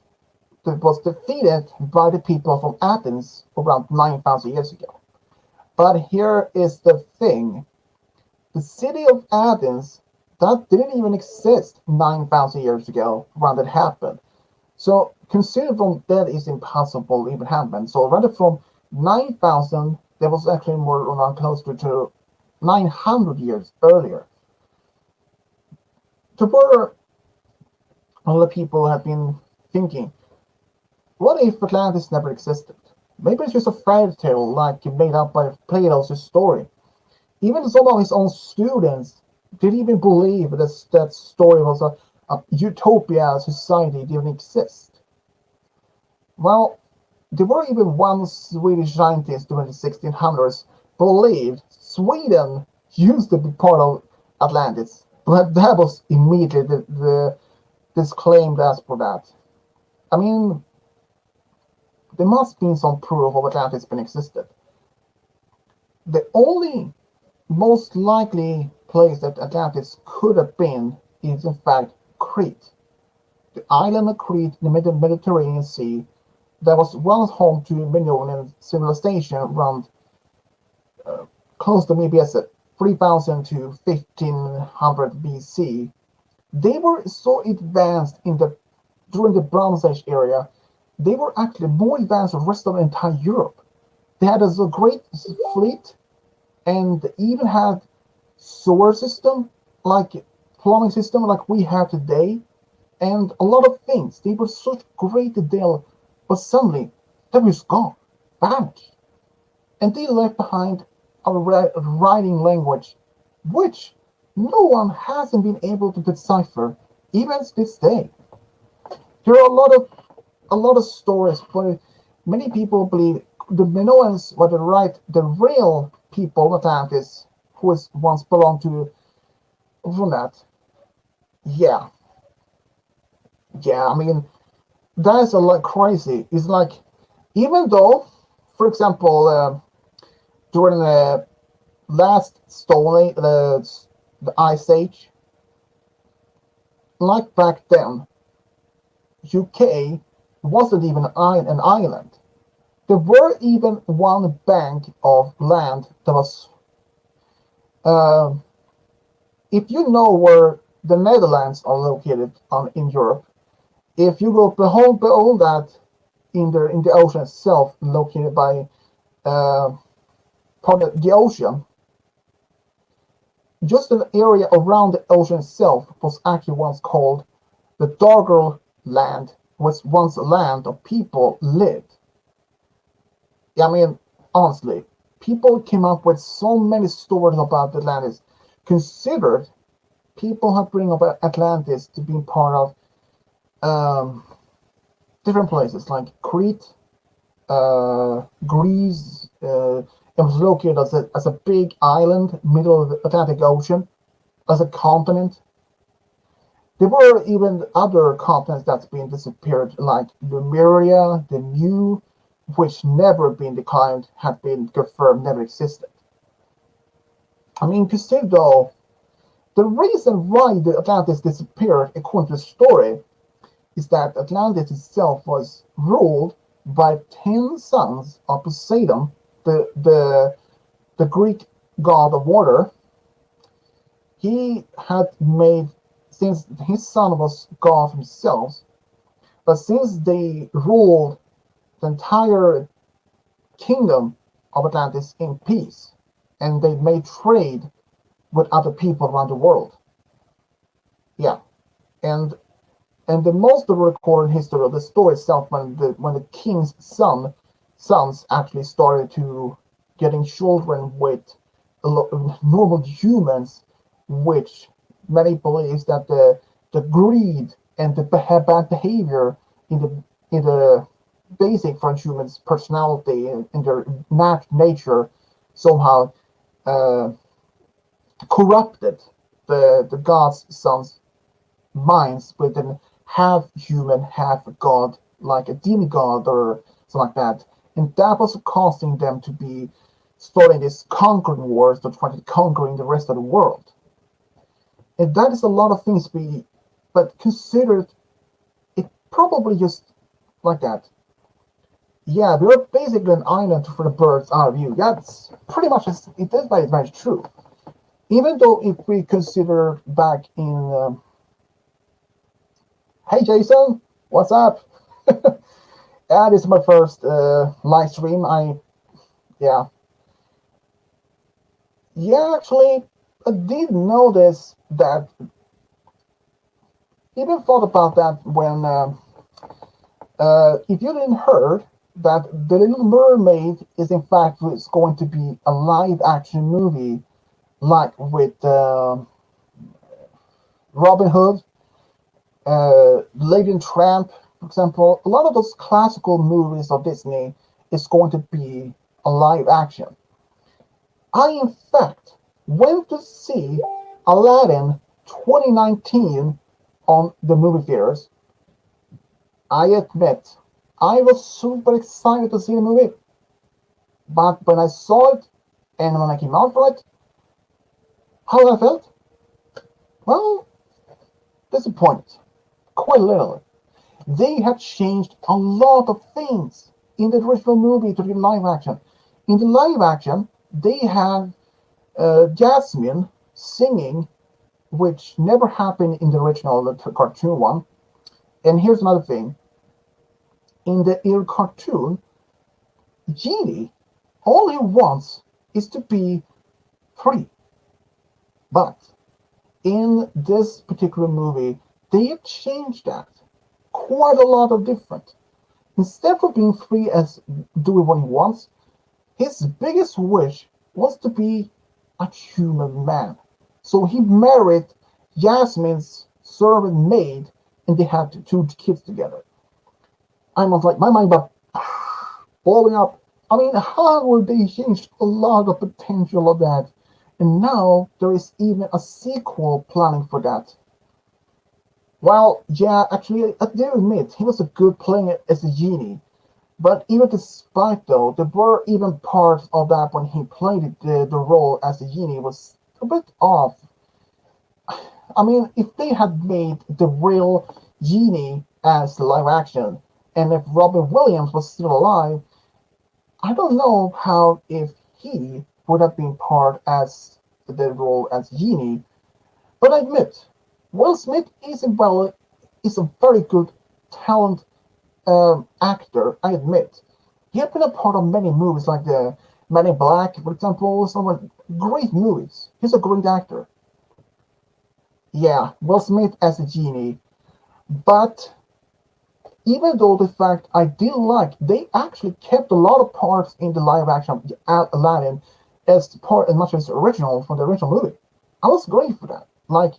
Speaker 1: was defeated by the people from Athens around 9,000 years ago. But here is the thing. The city of Athens, that didn't even exist 9,000 years ago when that happened. So consider from that is impossible to even happen. So rather from 9,000, there was actually more around closer to 900 years earlier. To further, a lot of people have been thinking, what if Atlantis never existed? Maybe it's just a fairy tale like made up by Plato's story. Even some of his own students didn't even believe that story was a utopia society didn't exist. Well, there were even one Swedish scientist during the 1600s believed Sweden used to be part of Atlantis, but that was immediately disclaimed as for that. I mean, there must be some proof of Atlantis been existed. The only most likely place that Atlantis could have been is in fact Crete, the island of Crete in the Mediterranean Sea that was once home to Minoan civilization around close to maybe as 3000 to 1500 BC. They were so advanced in the during the Bronze Age area, they were actually more advanced than the rest of the entire Europe. They had a great fleet and even had sewer system like plumbing system like we have today, and a lot of things. They were such great deal, but suddenly they was gone, vanished, and they left behind a writing language which no one hasn't been able to decipher even to this day. There are a lot of stories, but many people believe the Minoans were the real people of Atlantis who was once belonged to from that. Yeah, yeah. I mean, that is a lot crazy. It's like Even though, for example, during the last Stone Age, the Ice Age, like back then, UK wasn't even an island. There were even one bank of land that was, uh, if you know where the Netherlands are located in Europe, if you go behold that in the ocean itself, located by uh, part of the ocean, just an area around the ocean itself was actually once called the Dargle land, was once a land of people lived. I mean, honestly, people came up with so many stories about Atlantis. Considered people have bring up Atlantis to be part of um, different places like Crete, Greece. It was located as a big island, middle of the Atlantic Ocean, as a continent. There were even other continents that's been disappeared, like Lemuria, the New, which never been declined, had been confirmed, never existed. I mean, consider though, the reason why the Atlantis disappeared, according to the story, is that Atlantis itself was ruled by 10 sons of Poseidon, the Greek god of water. He had made, since his son was God himself, but since they ruled the entire kingdom of Atlantis in peace, and they made trade with other people around the world. Yeah, and the most recorded history of the story itself, when the king's sons actually started to getting children with normal humans, which many believes that the greed and the bad behavior in the basic for humans' personality and in their nature somehow uh, corrupted the god's sons' minds with an half human, half god, like a demigod or something like that. And that was causing them to be starting this conquering wars to try to conquering the rest of the world. And that is a lot of things be, but considered it probably just like that. Yeah, we are basically an island for the birds out of view. That's pretty much it is very true. Even though if we consider back in, hey Jason, what's up? Yeah, this is my first live stream. Yeah, yeah, actually, I did notice that. Even thought about that when, if you didn't heard that the Little Mermaid is in fact is going to be a live action movie, like with Robin Hood, Lady and Tramp, for example. A lot of those classical movies of Disney is going to be a live action. I, in fact, went to see Aladdin 2019 on the movie theaters. I admit, I was super excited to see the movie, but when I saw it and when I came out for it, how I felt? Well, disappointed, quite literally. They had changed a lot of things in the original movie to the live action. In the live action, they have Jasmine singing, which never happened in the original the cartoon one. And here's another thing: in the cartoon, Genie, all he wants is to be free. But in this particular movie, they have changed that quite a lot of different. Instead of being free as doing what he wants, his biggest wish was to be a human man. So he married Jasmine's servant maid, and they had two kids together. I was like, my mind was blowing up. I mean, how will they change a lot of potential of that? And now there is even a sequel planning for that. Well, yeah, actually, I do admit he was a good playing as a genie, But even despite though, there were even parts of that when he played the role as the genie was a bit off. I mean, if they had made the real genie as live action, and if Robin Williams was still alive, I don't know how if he would have been part as the role as genie. But I admit, Will Smith is a very good talent actor. I admit, he has been a part of many movies like the Men in Black, for example. Some great movies. He's a great actor. Yeah, Will Smith as a genie. But even though the fact I did like, they actually kept a lot of parts in the live action of Aladdin as much as the original from the original movie. I was great for that. Like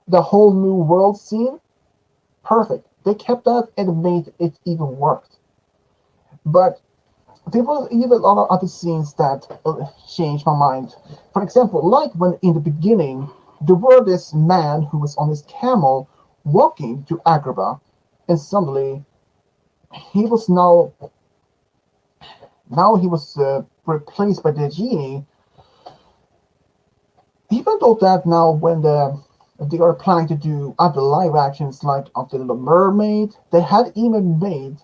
Speaker 1: the whole new world scene, perfect. They kept that and made it even worse. But there were even a lot of other scenes that changed my mind. For example, like when in the beginning there were this man who was on his camel walking to Agrabah, and suddenly he was now he was replaced by the genie. Even though that now when they are planning to do other live actions like of the Little Mermaid, they had even made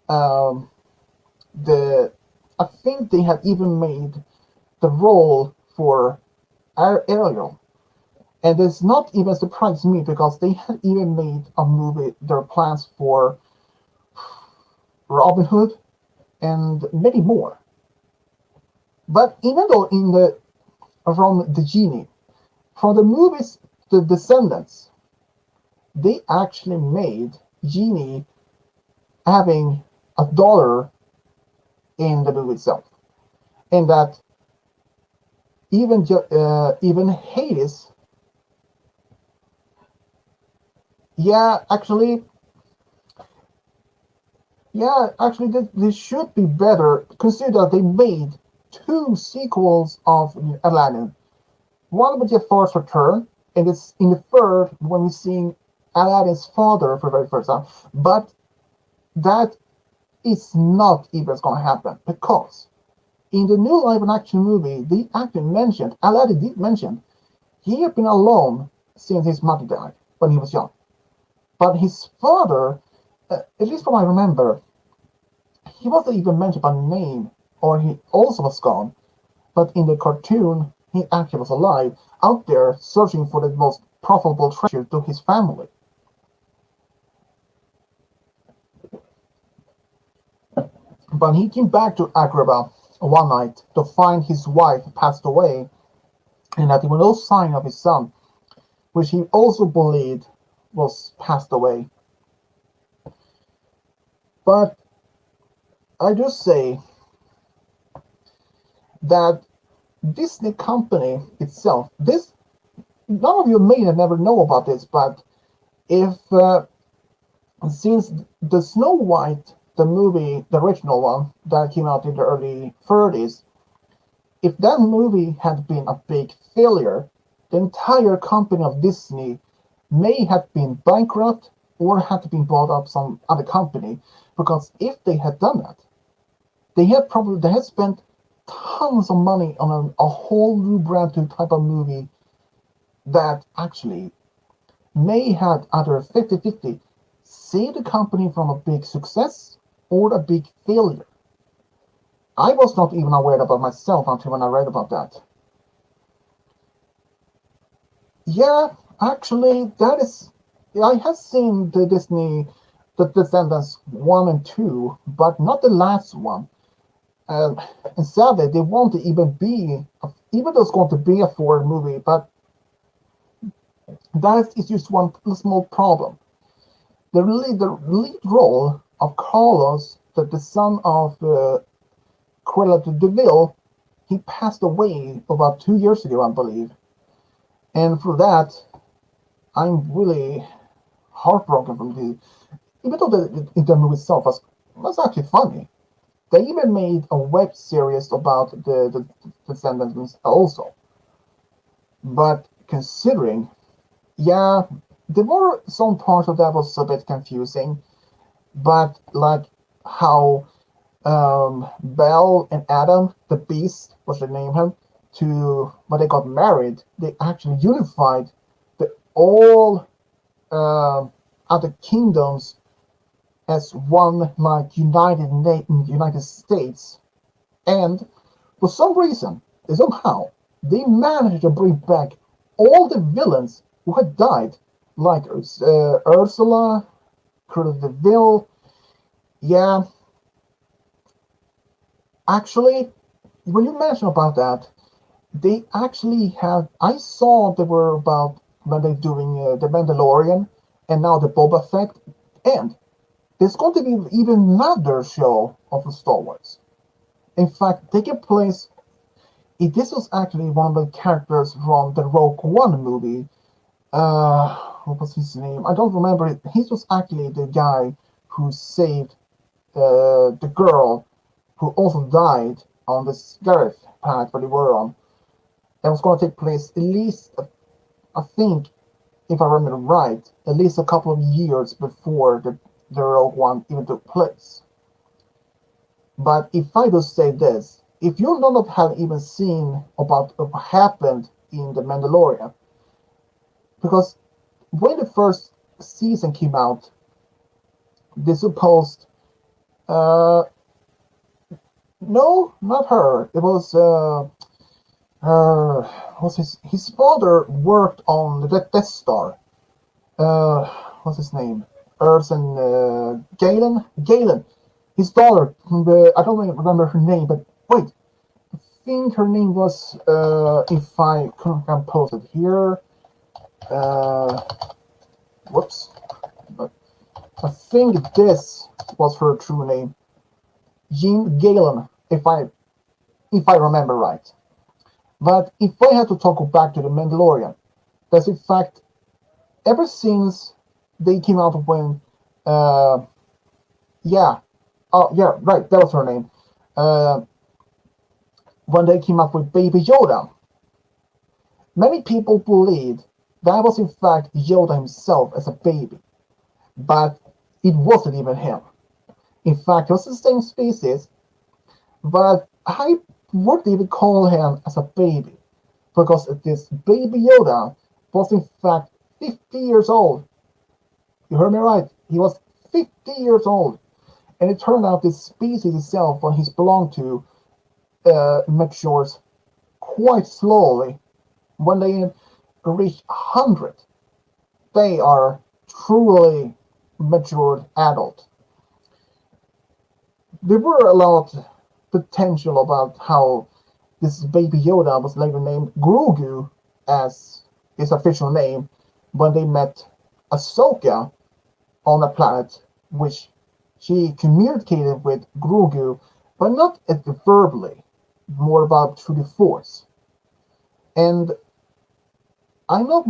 Speaker 1: um, the I think they had even made the role for Ariel. And it's not even surprised me because they had even made a movie, their plans for Robin Hood and many more. But even though in the from the genie, from the movies The Descendants, they actually made Genie having a daughter in the movie itself, and that even Hades, yeah, actually, this should be better. Consider that they made two sequels of Aladdin. One with Jafar's return, and it's in the third when we see Aladdin's father for the very first time. But that is not even going to happen because in the new live action movie, they actually mentioned, Aladdin did mention, he had been alone since his mother died when he was young. But his father, at least from what I remember, he wasn't even mentioned by name, or he also was gone. But in the cartoon, he actually was alive, out there searching for the most profitable treasure to his family. But he came back to Agrabah one night to find his wife passed away and that there was no sign of his son, which he also believed was passed away. But I just say that Disney company itself, this none of you may never know about this, but if since the Snow White, the movie, the original one that came out in the early 30s, if that movie had been a big failure, the entire company of Disney may have been bankrupt or had been bought up some other company. Because if they had done that, they had spent tons of money on a whole new brand new type of movie that actually may have either 50-50 saved the company from a big success or a big failure. I was not even aware about myself until when I read about that. Yeah, actually, that is. I have seen the Disney, the Descendants 1 and 2, but not the last one. And sadly, they won't even be, even though it's going to be a foreign movie, but that is just one small problem. The lead role of Carlos, the son of Cruella de Vil, he passed away about 2 years ago, I believe. And for that, I'm really heartbroken from the. Even though the movie itself was actually funny, they even made a web series about the Descendants also. But considering, yeah, there were some parts of that was a bit confusing, but like how Belle and Adam, the Beast, was they named him, to when they got married, they actually unified the all other kingdoms as one like United States, and for some reason, somehow, they managed to bring back all the villains who had died, like Ursula, Cruella de Vil. Yeah, actually, when you mention about that, they actually have. I saw they were about when they're doing the Mandalorian and now the Boba Fett, and there's going to be even another show of the Star Wars. In fact, taking place. This was actually one of the characters from the Rogue One movie. What was his name? I don't remember it. He was actually the guy who saved the girl who also died on the Scarif planet where they were on. It was going to take place at least, I think, if I remember right, at least a couple of years before the Rogue One even took place. But if I just say this, if you none of have even seen about what happened in the Mandalorian, because when the first season came out, they supposed no, not her. It was her. What's his father worked on the Death Star. Uh, what's his name? Urson Galen. Galen. His daughter. I don't remember her name, but wait. I think her name was. If I can post it here. Uh, whoops. But I think this was her true name. Jean Galen, if I remember right. But if I had to talk back to the Mandalorian, that's in fact ever since they came out when uh yeah yeah right, that was her name. Uh when they came up with Baby Yoda, many people believed that was in fact Yoda himself as a baby, but it wasn't even him. In fact, it was the same species, but I wouldn't even call him as a baby because this baby Yoda was in fact 50 years old. You heard me right. He was 50 years old. And it turned out this species itself, when he's belonged to, matures quite slowly. When they reach 100, they are truly matured adult. There were a lot of potential about how this baby Yoda was later named Grogu as his official name when they met Ahsoka on a planet which she communicated with Grogu, but not verbally, more about through the Force. And I know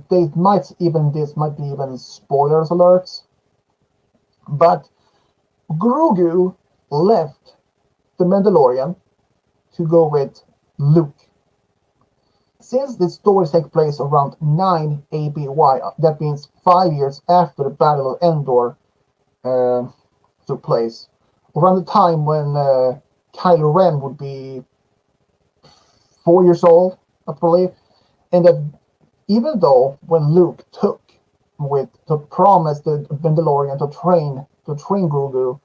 Speaker 1: they might even this might be even spoilers alerts, but Grogu left the Mandalorian to go with Luke. Since the story takes place around 9 ABY, that means 5 years after the Battle of Endor uh, took place, around the time when Kylo Ren would be 4 years old, I believe, and that even though when Luke took with to promise the Mandalorian to train Grogu,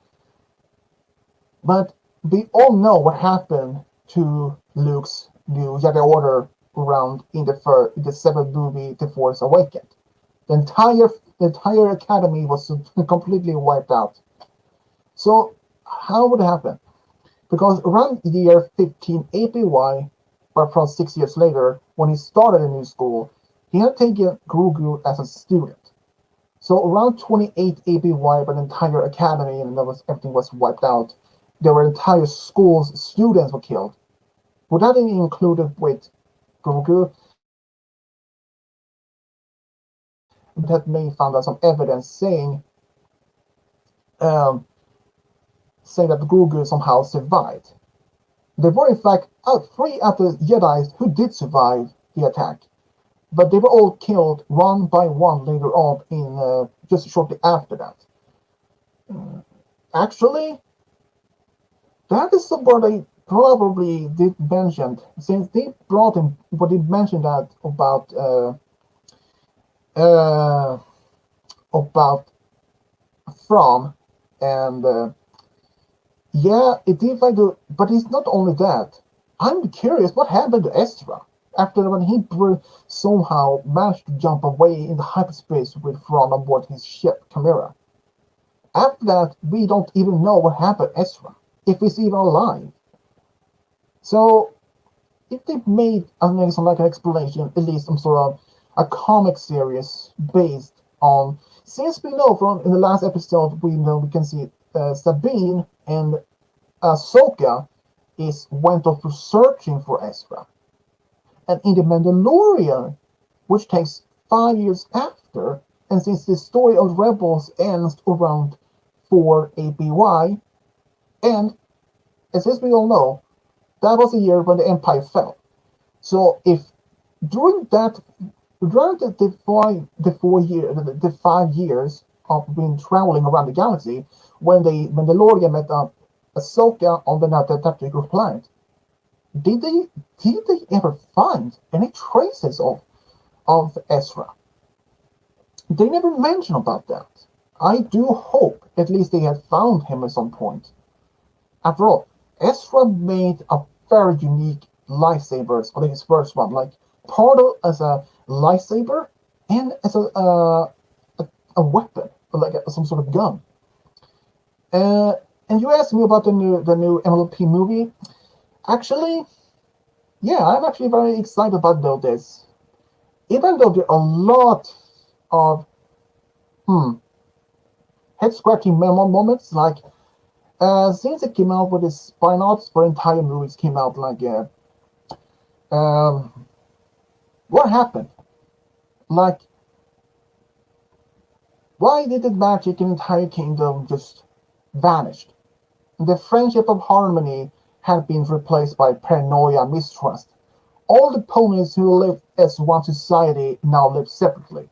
Speaker 1: but we all know what happened to Luke's new Jedi Order around in the seventh movie, The Force Awakens. The entire academy was completely wiped out. So how would it happen? Because around the year 15 APY, or from 6 years later, when he started a new school, he had taken Grogu as a student. So around 28 APY, when the entire academy and everything was wiped out, there were entire schools, students were killed. Would that be included with Grogu? That may found out some evidence um, saying that Grogu somehow survived. There were in fact three other Jedi who did survive the attack, but they were all killed one by one later on in just shortly after that. Actually, That is what they probably did mention, since they brought him, what they mentioned that uh, about from, and yeah, it did find the, but it's not only that. I'm curious what happened to Ezra after when he somehow managed to jump away in the hyperspace with Thrawn on board his ship Chimera. After that, we don't even know what happened to Ezra, if he's even alive. So if they made some like an explanation, at least some sort of a comic series based on, since we know from in the last episode we know we can see Sabine and Ahsoka is went off searching for Ezra, and in the Mandalorian, which takes 5 years after, and since the story of Rebels ends around 4 APY, and as we all know, that was the year when the Empire fell. So if during that during the 4 year the 5 years of being traveling around the galaxy, when the Mandalorian met up Ahsoka on the particular planet, did they ever find any traces of Ezra? They never mention about that. I do hope at least they had found him at some point. After all, Ezra made a very unique lightsabers on his first one, like part of as a lightsaber and as a weapon, like some sort of gun. Uh, and you asked me about the new MLP movie. Actually, yeah, I'm actually very excited about this. Even though there are a lot of head scratching moments, like since it came out with its spin-offs for entire movies came out, like um, what happened? Like, why did the magic in the entire kingdom just vanished? The friendship of harmony had been replaced by paranoia and mistrust. All the ponies who lived as one society now live separately.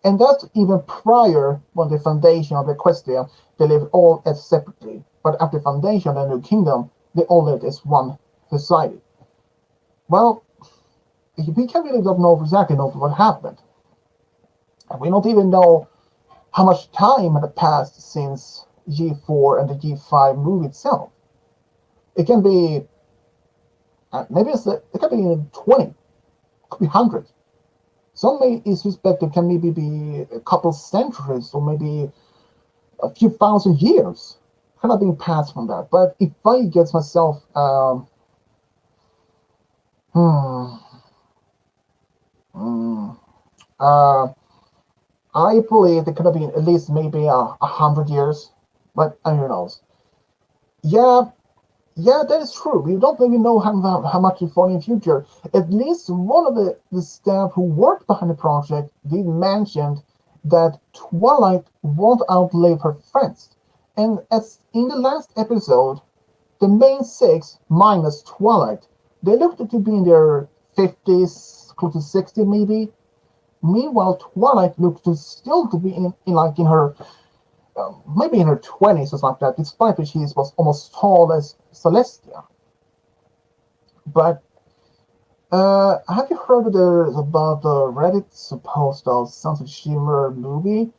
Speaker 1: And that's even prior when the foundation of Equestria, they lived all as separately. But after the foundation of the new kingdom, they all lived as one society. Well, we can't really don't know exactly know what happened. And we don't even know how much time had passed since G4 and the G5 movie itself. It can be, maybe it can be 20, it could be 100. Some may is suspected can maybe be a couple centuries or maybe a few thousand years. Cannot be passed from that. But if I get myself, hmm, hmm, uh, I believe it could have been at least maybe 100 years, but who knows? Yeah, yeah, that is true. We don't really know how much we find in the future. At least one of the staff who worked behind the project did mention that Twilight won't outlive her friends. And as in the last episode, the main six, minus Twilight, they looked to be in their 50s, close to 60 maybe. Meanwhile, Twilight looked to still to be in like in her maybe in her 20s or something like that, despite that she was almost tall as Celestia. But have you heard about the Reddit supposed Sunset Shimmer movie?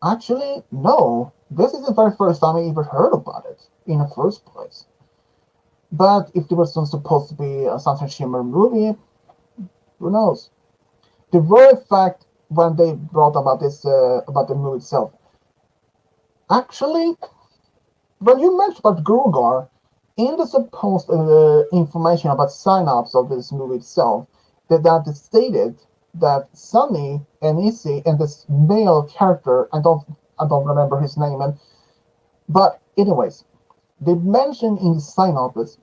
Speaker 1: Actually, no. This is the very first time I ever heard about it in the first place. But if there was supposed to be a Sunset Shimmer movie, who knows? The very fact when they brought about this about the movie itself, actually, when you mentioned about Grugar, in the supposed information about sign-ups of this movie itself, that it stated that Sunny and Izzy and this male character, I don't remember his name, but anyways, they mentioned in the sign-ups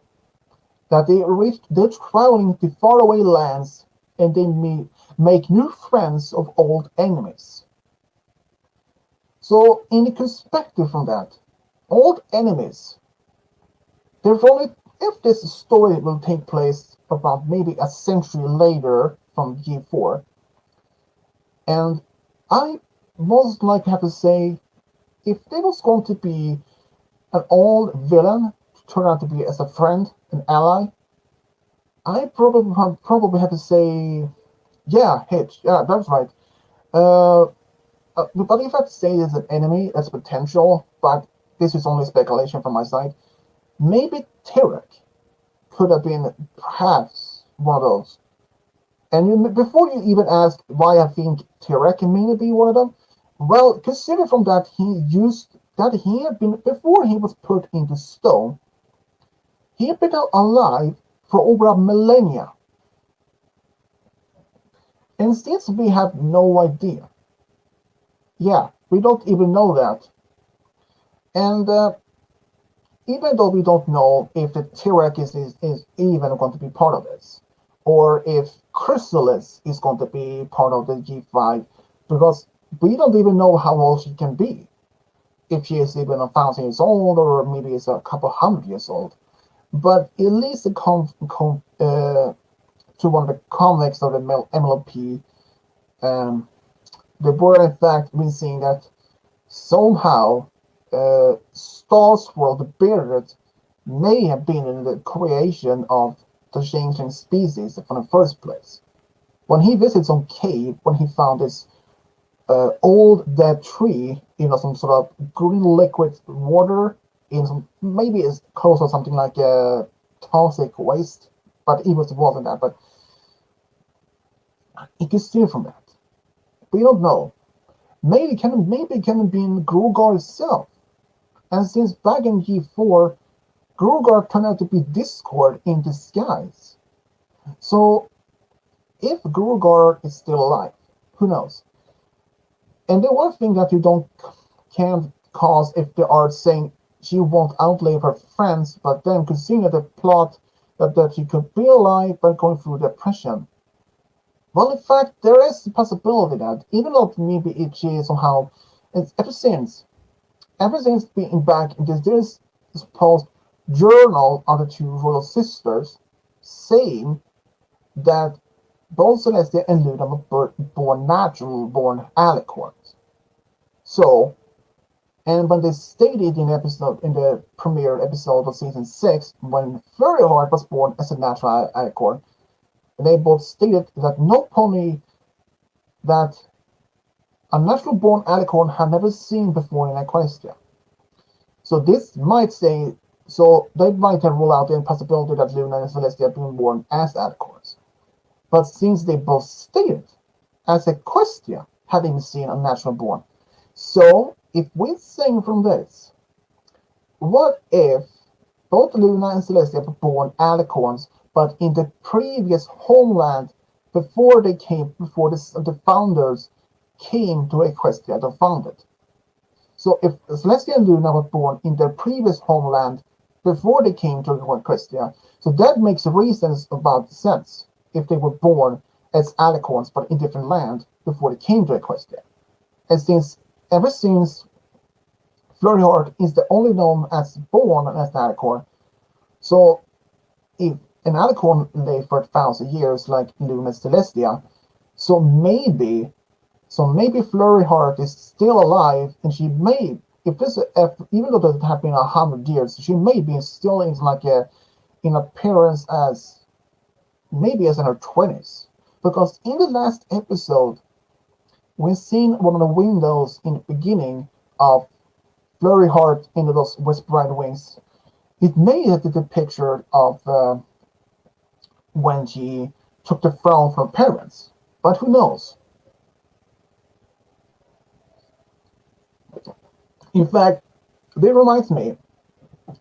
Speaker 1: that they're traveling to faraway lands and they make new friends of old enemies. So in the perspective from that, old enemies, there's only if this story will take place about maybe a century later from G4, and I most likely have to say if there was going to be an old villain turn out to be as a friend, an ally, I probably have to say, yeah, Hitch. Yeah, that's right. Uh, but if I have to say there's an enemy that's potential, but this is only speculation from my side, maybe Tyrek could have been perhaps one of those. And before you even ask why I think Tyrek may be one of them, well, consider from that he had been, before he was put into stone, he had been alive for over a millennia. And since we have no idea, yeah, we don't even know that. And even though we don't know if the T-Rex is even going to be part of this, or if Chrysalis is going to be part of the G5, because we don't even know how old she can be. If she is even 1,000 years old, or maybe it's a couple hundred years old. But at least to one of the comics of the MLP, um, the word in fact been seeing that somehow Star's world Bearded may have been in the creation of the changing species from the first place. When he visits some cave, when he found this old dead tree in some sort of green liquid water, in some maybe it's close to something like toxic waste, but it wasn't that. But you can see from that. We don't know. Maybe it can have been Grugar itself. And since back in G4, Grugar turned out to be Discord in disguise. So if Grugar is still alive, who knows? And the one thing that you can't cause if they are saying she won't outlive her friends, but then consider the plot that she could be alive but going through depression. Well, in fact, there is a possibility that even though maybe it is somehow, it's ever since being back in this supposed journal of the two royal sisters, saying that both Celestia and Luna were born natural, born alicorns. So, and when they stated in the premiere episode of season 6, when Fairyheart was born as a natural alicorn, they both stated that not only that a natural born alicorn had never seen before in Equestria. So this might say, so they might have ruled out the possibility that Luna and Celestia have been born as alicorns. But since they both stated as Equestria having seen a natural born, so if we sing from this, what if both Luna and Celestia were born alicorns, but in the previous homeland before the founders came to Equestria to found it? So if Celestia and Luna were born in their previous homeland before they came to Equestria, so that makes reasons about sense if they were born as alicorns but in different land before they came to Equestria. And ever since Flurryheart is the only known as born as an alicorn, so if an alicorn lived for 1,000 years like Luna Celestia, so maybe Flurryheart is still alive, and she may, even though it has been 100 years, she may be still in appearance as maybe as in her 20s. Because in the last episode, we've seen one of the windows in the beginning of Flurryheart into those Whisperite wings. It may have the picture of when she took the throne from her parents, but who knows? In fact, this reminds me,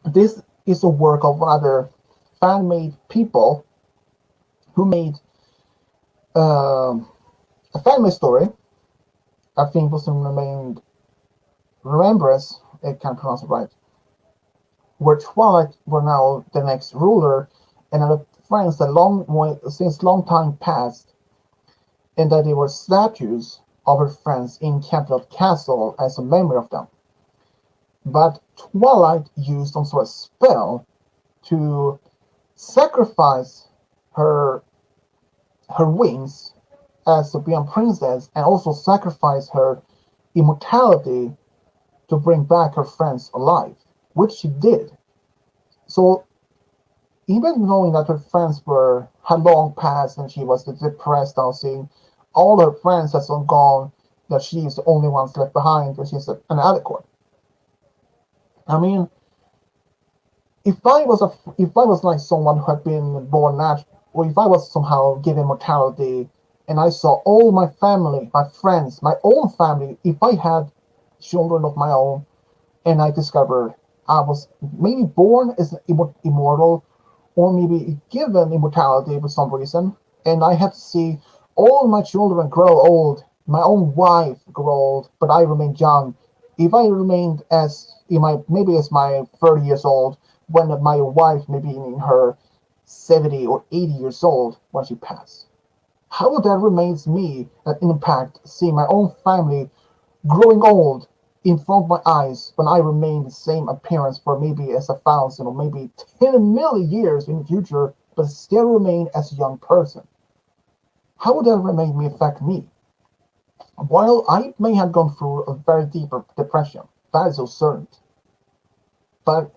Speaker 1: this is a work of other fan-made people who made a fan-made story. I think was named Remembrance, I can't pronounce it right, where Twilight were now the next ruler, and had friends that since long time past, and that they were statues of her friends in Camelot Castle as a memory of them. But Twilight used some sort of spell to sacrifice her wings as a beyond princess, and also sacrifice her immortality to bring back her friends alive, which she did. So even knowing that her friends were had long passed and she was depressed on seeing all her friends had so gone, that she is the only one left behind, and she's an alicorn. I mean, if I was like someone who had been born natural, or if I was somehow given mortality, and I saw all my family, my friends, my own family, if I had children of my own, and I discovered I was maybe born as immortal, or maybe given immortality for some reason, and I had to see all my children grow old, my own wife grow old, but I remained young. If I remained as in my maybe as my 30 years old, when my wife maybe in her 70 or 80 years old when she passed, how would that remains me an impact seeing my own family growing old in front of my eyes when I remain the same appearance for maybe as 1,000 or maybe 10 million years in the future, but still remain as a young person? How would that remain me affect me? While I may have gone through a very deep depression, that is so certain, but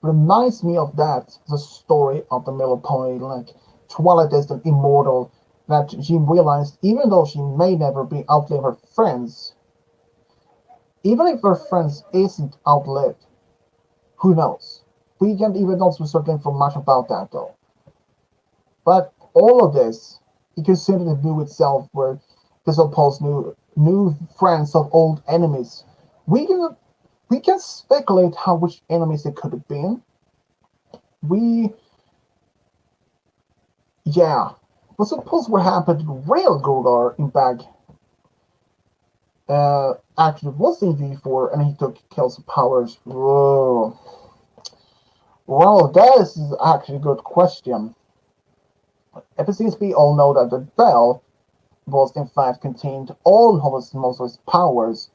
Speaker 1: reminds me of that the story of the Miller Pony, like Twilight is the immortal, that she realized even though she may never be outlive her friends, even if her friends isn't outlived, who knows? We can't even know for certain for much about that though. But all of this, it considered the view itself where the supposed new friends of old enemies. We can we can speculate how which enemies it could have been. We yeah. But suppose what happened to real Gogar in back actually was in V4 and he took kills powers. Whoa. Well, that is actually a good question. Ever since we all know that the bell was in fact contained all of his most of his powers,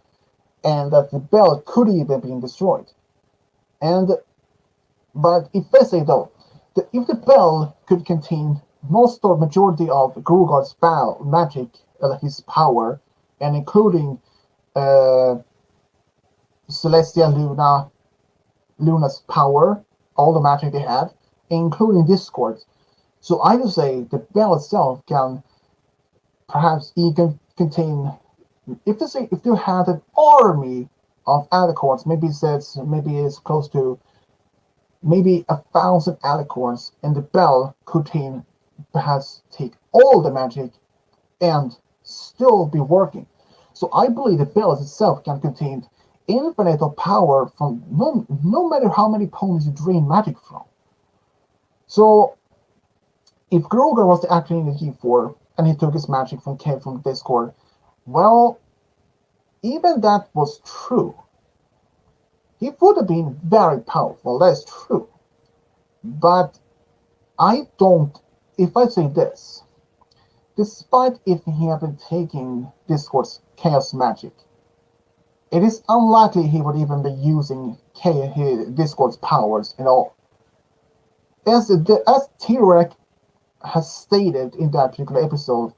Speaker 1: and that the bell could even be destroyed. And but if I say though, if the bell could contain most or majority of Grugar's magic, his power, and including uh, Celestia Luna's power, all the magic they had, including Discord. So I would say the bell itself can perhaps even contain, if they say if you had an army of alicorns, maybe it's close to maybe 1,000 alicorns, and the bell could perhaps take all the magic and still be working. So I believe the bell itself can contain infinite of power from no matter how many ponies you drain magic from. So if Grogar was actually in the G4 and he took his magic from Discord, well, even that was true. He would have been very powerful, that's true. But I don't, if I say this, despite if he had been taking Discord's chaos magic, it is unlikely he would even be using Discord's powers at all. As T-Rex has stated in that particular episode,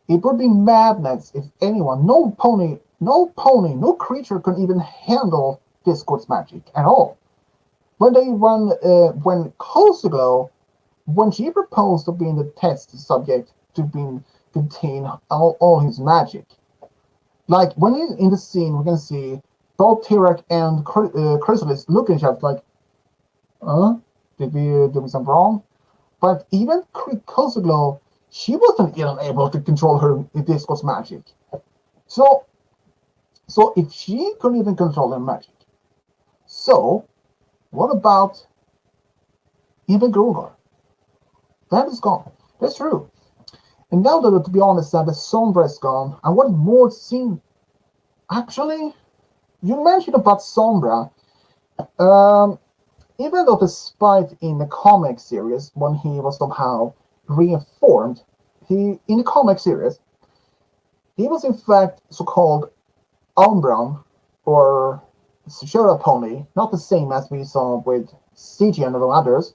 Speaker 1: it would be madness if anyone, no creature could even handle Discord's magic at all. When Kosuglo, when she proposed to be in the test subject to contain all his magic, like when he's in the scene, we can see both T-Rex and Chrysalis looking at each other like, did we do something wrong? But even Kosuglo, she wasn't even able to control her Discord's magic. So, so if she couldn't even control her magic, so what about even Grogar? That is gone. That's true. And now that, to be honest, that the Sombra is gone, I want more scene. Actually, you mentioned about Sombra. Um, Even though despite in the comic series, when he was somehow reformed, he in the comic series, he was in fact so-called Umbron, or Shadow Pony, not the same as we saw with CGN and others,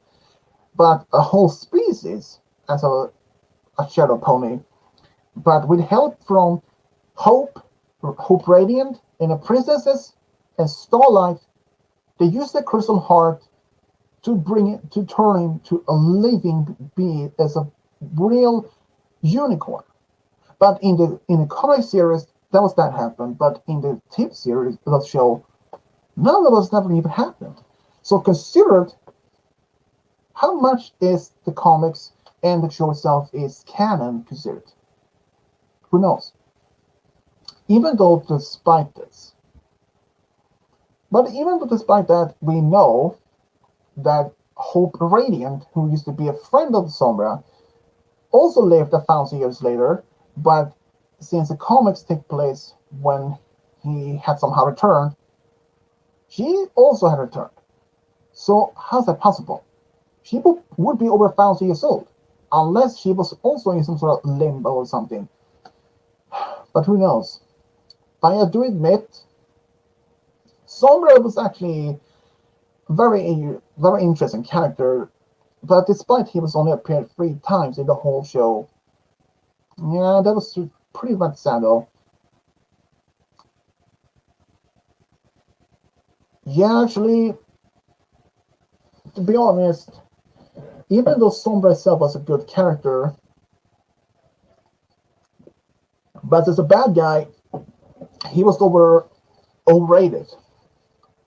Speaker 1: but a whole species as a Shadow Pony. But with help from Hope, Hope Radiant, and the princesses and Starlight, they used the Crystal Heart to turn him to a living being as a real unicorn. But in the comic series, that was that happened. But in the TV series, the show, none of those never even happened. So considered how much is the comics and the show itself is canon considered? Who knows? Even though despite this, but even though despite that, we know that Hope Radiant, who used to be a friend of Sombra, also lived 1,000 years later, but since the comics take place when he had somehow returned, she also had returned. So how's that possible? She would be over 1,000 years old, unless she was also in some sort of limbo or something. But who knows? But I do admit, Sombra was actually very interesting character, but despite he was only appeared 3 times in the whole show, yeah, that was pretty much sad though. Yeah, actually, to be honest, even though Sombra itself was a good character, but as a bad guy, he was overrated.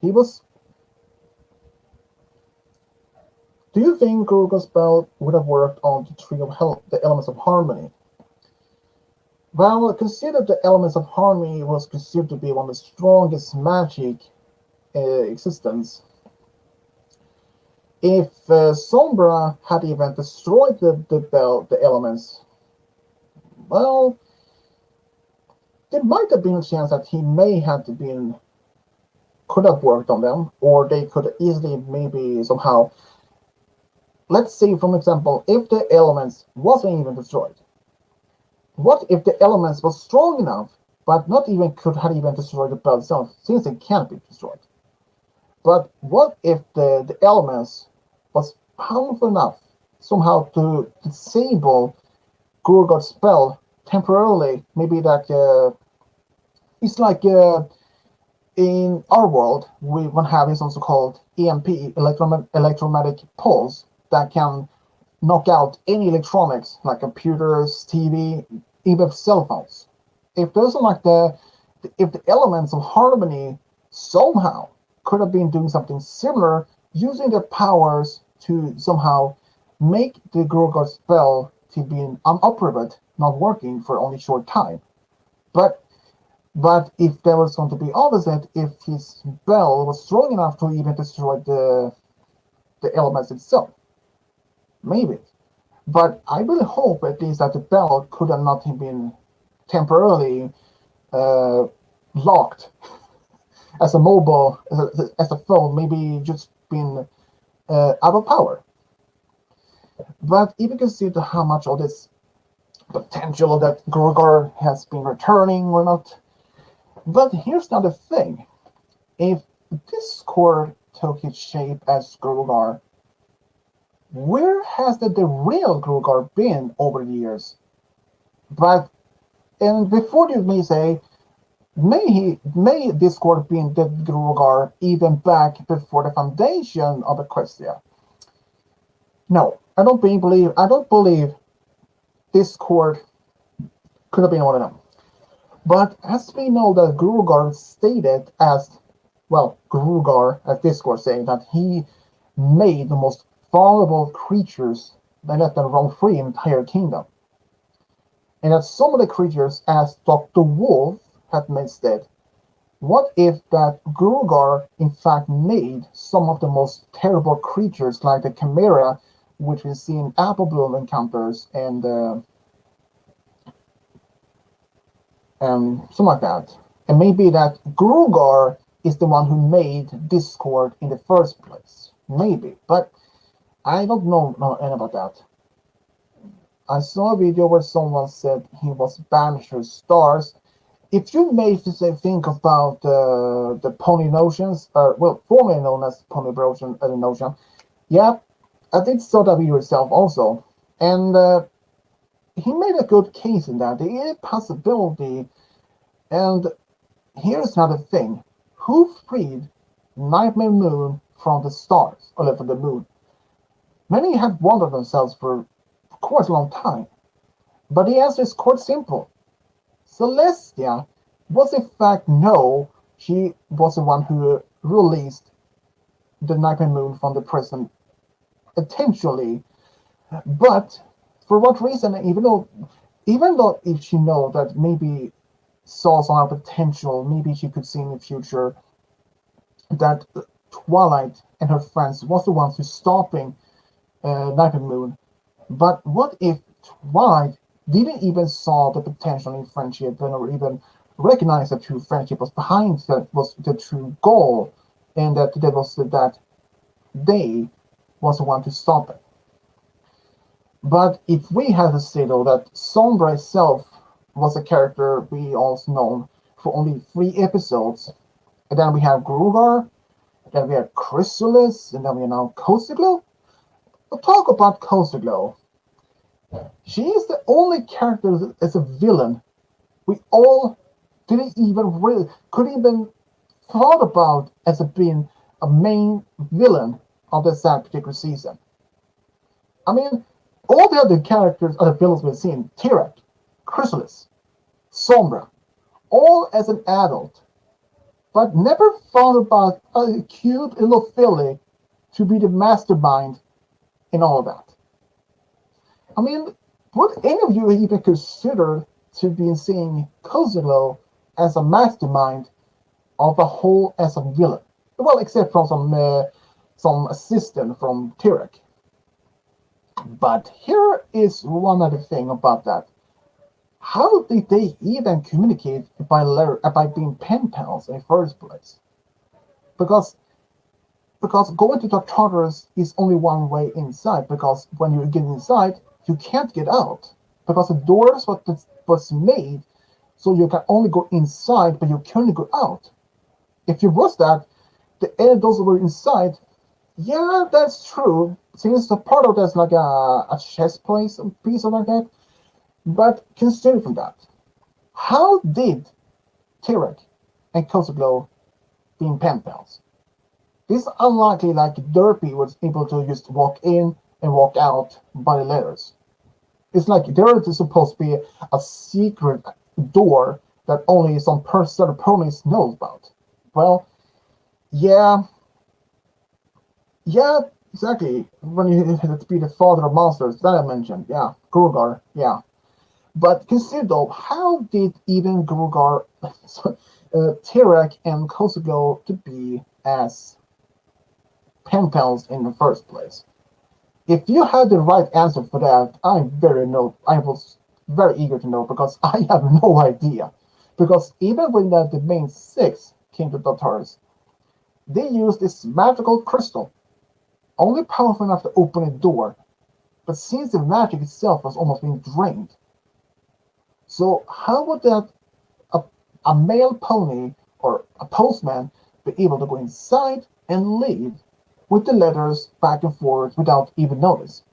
Speaker 1: He was. Do you think Gurgo's spell would have worked on the tree of hell, the elements of harmony? Well, consider the elements of harmony was considered to be one of the strongest magic existence. If Sombra had even destroyed the elements, well, there might have been a chance that he may have been could have worked on them, or they could easily maybe somehow. Let's say, for example, if the elements wasn't even destroyed. What if the elements was strong enough, but not even could have even destroyed the bell itself, since it can't be destroyed? But what if the elements was powerful enough somehow to disable Gurgot's spell temporarily? Maybe like it's like in our world we one have is also called EMP, electromagnetic pulse, that can knock out any electronics like computers, TV, even cell phones. If those are like if the elements of harmony somehow could have been doing something similar, using their powers to somehow make the Gorgor spell to be unoperable, not working for only short time. But if there was going to be opposite, if his spell was strong enough to even destroy the elements itself, maybe. But I really hope at least that the bell could have not been temporarily uh, locked as a mobile, as a phone, maybe just been out of power. But if you consider how much of this potential that Gorgar has been returning or not, but here's another thing. If Discord took its shape as Gorgar, where has the real Gorgar been over the years? But and before you may say, may Discord been the Gorgar even back before the foundation of Equestria? No, I don't believe Discord could have been one of them. But as we know that Grugar stated as well, Grugar as Discord saying that he made the most vulnerable creatures that let them roam free in the entire kingdom. And that some of the creatures, as Dr. Wolf had said, what if that Grugar in fact made some of the most terrible creatures like the Chimera, which we see in Apple Bloom encounters, and something like that. And maybe that Grugar is the one who made Discord in the first place. Maybe. But I don't know anything about that. I saw a video where someone said he was Banisher's stars. If you may think about the Pony Notions, well, formerly known as Pony Notion, yeah, I did saw that video yourself also. And he made a good case in that. There is a possibility. And here's another thing. Who freed Nightmare Moon from the stars, or from the moon. Many have wondered themselves for quite a long time, but the answer is quite simple. Celestia was in fact no, she was the one who released the Nightmare Moon from the prison intentionally. But for what reason? Even though if she know that maybe saw some potential, maybe she could see in the future that Twilight and her friends was the ones who stopping Night and Moon. But what if Twilight didn't even saw the potential in friendship or even recognize that true friendship was behind that was the true goal, and that there was that they was the one to stop it. But if we had to say though that Sombra itself was a character we also known for only 3 episodes, and then we have Grugar, then we have Chrysalis, and then we have now Kosaglow. We'll talk about Kosaglow. She is the only character as a villain we all didn't even really could even thought about as a being a main villain of this particular season. I mean, all the other characters, other villains we've seen, Tirak, Chrysalis, Sombra, all as an adult, but never thought about a cute little filly to be the mastermind in all of that. I mean, would any of you even consider to be seeing Kozilo as a mastermind of the whole as a villain? Well, except from some assistant from Tirak. But here is one other thing about that. How did they even communicate by being pen pals in the first place? Because going to the Tartarus is only one way inside. Because when you get inside, you can't get out. Because the doors was made so you can only go inside, but you can't go out. If you was that, the air doors were inside. Yeah, that's true. Since the part of that's like a chess piece or like that. But consider from that, how did Tirak and Kosaglow being pen pals? This is unlikely like Derpy was able to just walk in and walk out by the letters. It's like there is supposed to be a secret door that only some certain ponies knows about. Well, yeah, yeah, exactly. When you have to be the father of monsters that I mentioned, yeah, Grugar, yeah. But consider though, how did even Grugar, Tirak, and Kosaglow to be as pen pals in the first place? If you had the right answer for that, I was very eager to know because I have no idea. Because even when the main 6 came to the Tartarus, they used this magical crystal, only powerful enough to open a door. But since the magic itself was almost being drained, so how would a male pony or a postman be able to go inside and leave with the letters back and forth without even notice?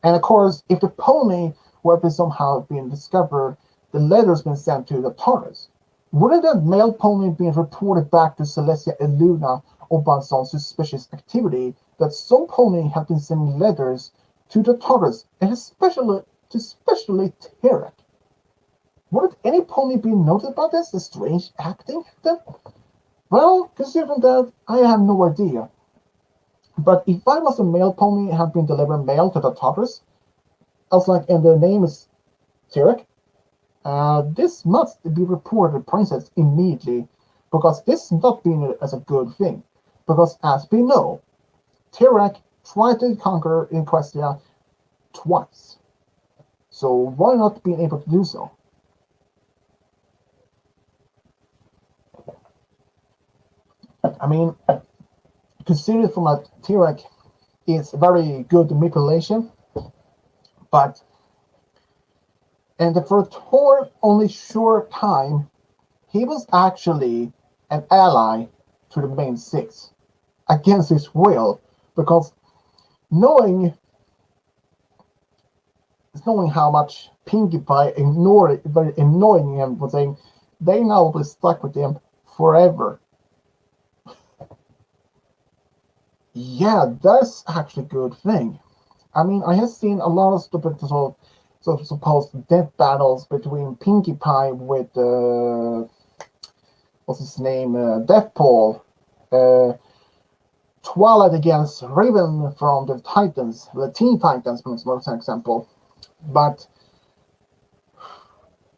Speaker 1: And of course, if the pony were to somehow been discovered, the letters been sent to the Taurus, wouldn't that male pony be reported back to Celestia and Luna about some suspicious activity that some pony have been sending letters to the Taurus, and especially Tirak? Wouldn't any pony be noted about this? The strange acting then? Well, considering that, I have no idea. But if I was a male pony and had been delivered mail to the Tartarus, I was like, and their name is Tirak, this must be reported to Princess immediately, because this is not being as a good thing. Because as we know, Tirak tried to conquer Equestria twice. So why not being able to do so? I mean, considered from a Tirak is very good manipulation, but and for a only short time, he was actually an ally to the main 6 against his will, because knowing how much Pinkie Pie ignored very annoying him for saying they now will be stuck with him forever. Yeah, that's actually a good thing. I mean, I have seen a lot of stupid supposed death battles between Pinkie Pie with what's his name, Deathpool, uh, Twilight against Raven from the Titans, the Teen Titans, for example. But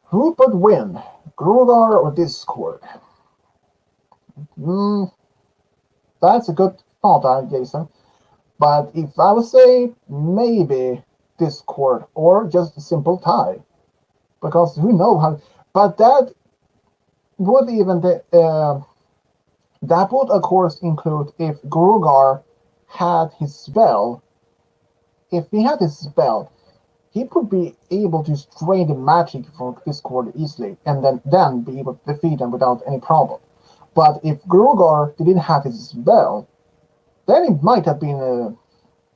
Speaker 1: who would win, Grogar or Discord? Mm, that's a good thought, Jason. But if I would say maybe Discord or just a simple tie, because who knows how. But would even that would of course include if Grogar had his spell. If he had his spell, he would be able to strain the magic from Discord easily, and then be able to defeat them without any problem. But if Grogar didn't have his spell, then it might have been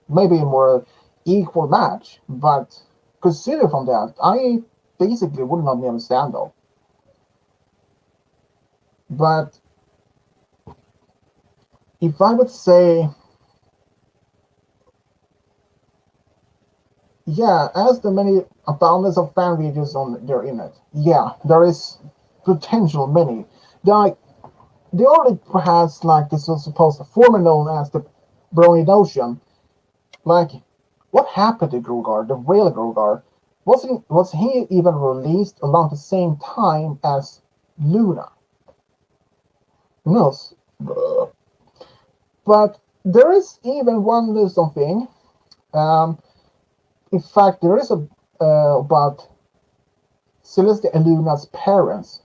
Speaker 1: maybe a more equal match. But consider from that, I basically would not understand though. But if I would say, yeah, as the many abundance of fan videos on their internet, yeah, there is potential many. Like the only perhaps like this was supposed to formerly known as the Brony Notion. Like, what happened to Grugar, the real Grugar? Was he even released along the same time as Luna? Who knows? But there is even one little thing. Um, in fact, there is a about Celeste and Luna's parents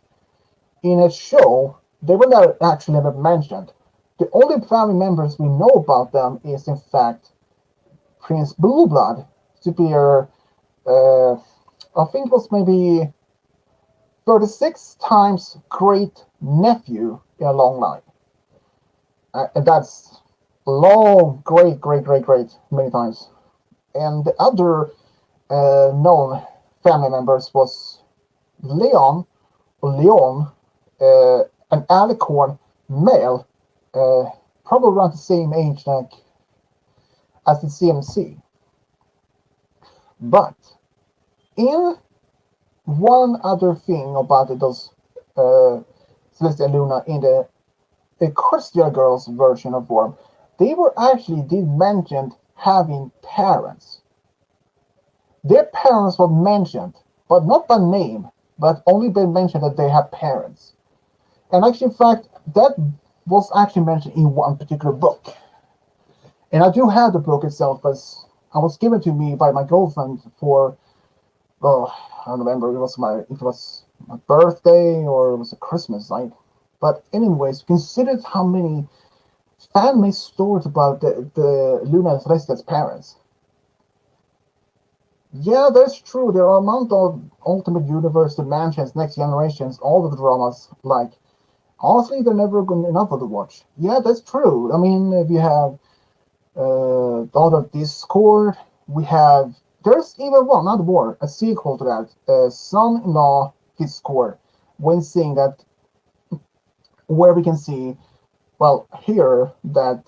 Speaker 1: in a show. They were not actually never mentioned. The only family members we know about them is, in fact, Prince Blueblood, superior. Uh, I think it was maybe 36 times great nephew in a long line. And that's long, great, many times. And the other known family members was Leon, Leon, an alicorn male, uh, probably around the same age like as the CMC. But in one other thing about those Celestia and Luna in the Christia Girls version of Worm, they were actually did mention having parents. Their parents were mentioned, but not by name, but only by mention that they have parents. And actually, in fact, that was actually mentioned in one particular book. And I do have the book itself, as I was given to me by my girlfriend for, oh, I don't remember if it was my birthday or it was a Christmas night. But anyways, consider how many fan-made stories about the Luna and Celestia's parents. Yeah, that's true. There are amount of Ultimate Universe, Dimensions, Next Generations, all of the dramas. Like, honestly, they're never good enough to watch. Yeah, that's true. I mean, we have Daughter of Discord. We have there's even one, not more, a sequel to that, Son-in-Law Discord. When seeing that, where we can see, well, here that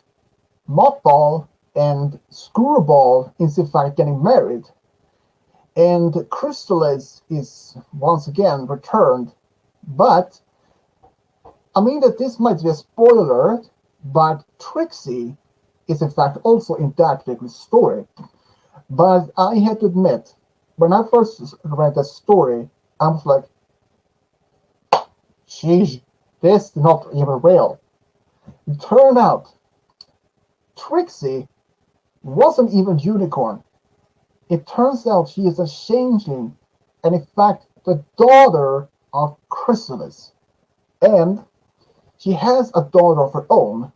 Speaker 1: Mothball and Screwball is in fact getting married, and Chrysalis is once again returned. But I mean that this might be a spoiler, but Trixie is in fact also in that particular story. But I had to admit, when I first read the story, I was like, "Sheesh, this is not even real." It turned out Trixie wasn't even unicorn. It turns out she is a changeling, and in fact the daughter of Chrysalis. And she has a daughter of her own,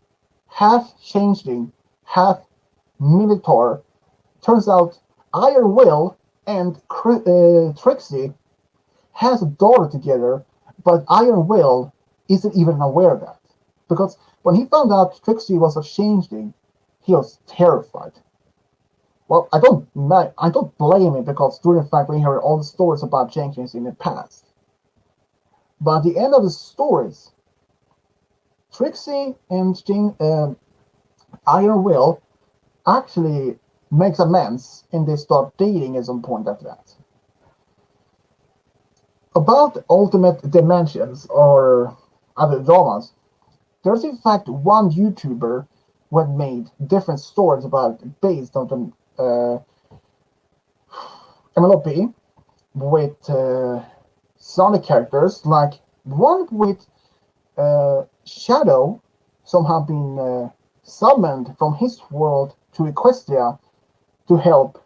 Speaker 1: half changeling, half minotaur. Turns out Iron Will and Trixie has a daughter together, but Iron Will isn't even aware of that. Because when he found out Trixie was a changeling, he was terrified. Well, I don't blame him because during the fact we heard all the stories about changelings in the past. But at the end of the stories, Trixie and Iron Will actually makes amends and they start dating at some point after that. About Ultimate Dimensions or other dramas, there's in fact one YouTuber who had made different stories about it based on the MLOP with Sonic characters, like one with Shadow somehow being summoned from his world to Equestria to help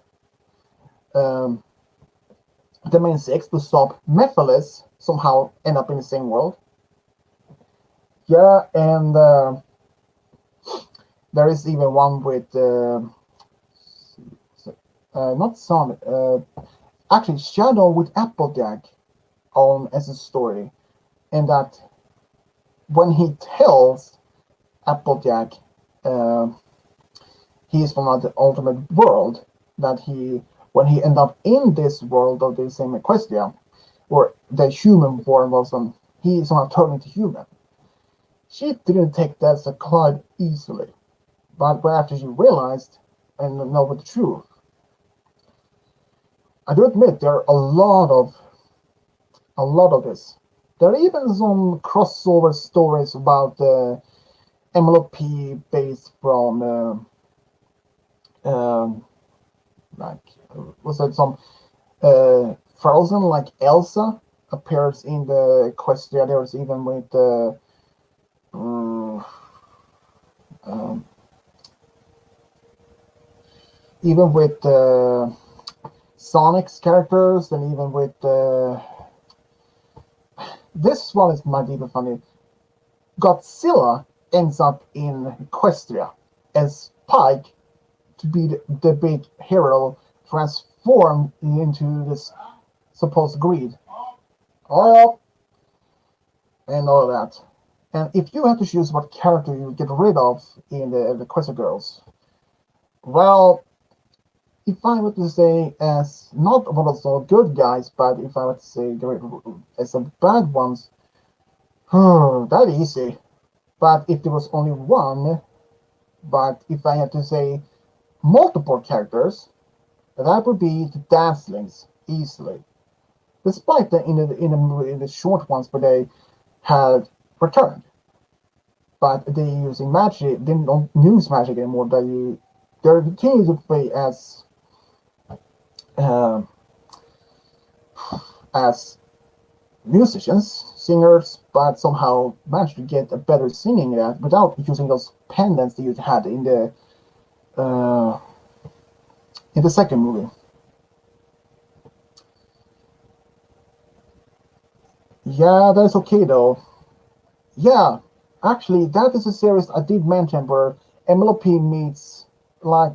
Speaker 1: um, the main six to stop Mephiles somehow end up in the same world. Yeah, and there is even one with not Sonic, actually Shadow with Applejack on as a story, and that when he tells Applejack uh, he is from the ultimate world, that he when he end up in this world of the same Equestria, or the human form was on he is somehow turned into human. She didn't take that as a quite easily, but after she realized and know the truth, I do admit there are a lot of this. There are even some crossover stories about MLP based from like was that some Frozen, like Elsa appears in the Equestria. There's even with uh, um, even with Sonic's characters, and even with this one is might even funny. Godzilla ends up in Equestria as Pike to be the big hero, transformed into this supposed greed. Oh, and all of that. And if you had to choose what character you would get rid of in the Quest Girls, well, if I were to say as not one of the good guys, but if I were to say as the bad ones, that easy. But if there was only one, but if I had to say multiple characters, that would be the Dancelings easily. Despite the in the short ones where they had returned, but they using magic. They don't use magic anymore. They continue to play uh, as musicians, singers, but somehow managed to get a better singing that without using those pendants that you had uh, in the second movie. Yeah, that's okay though. Yeah, actually, that is a series I did mention where MLP meets like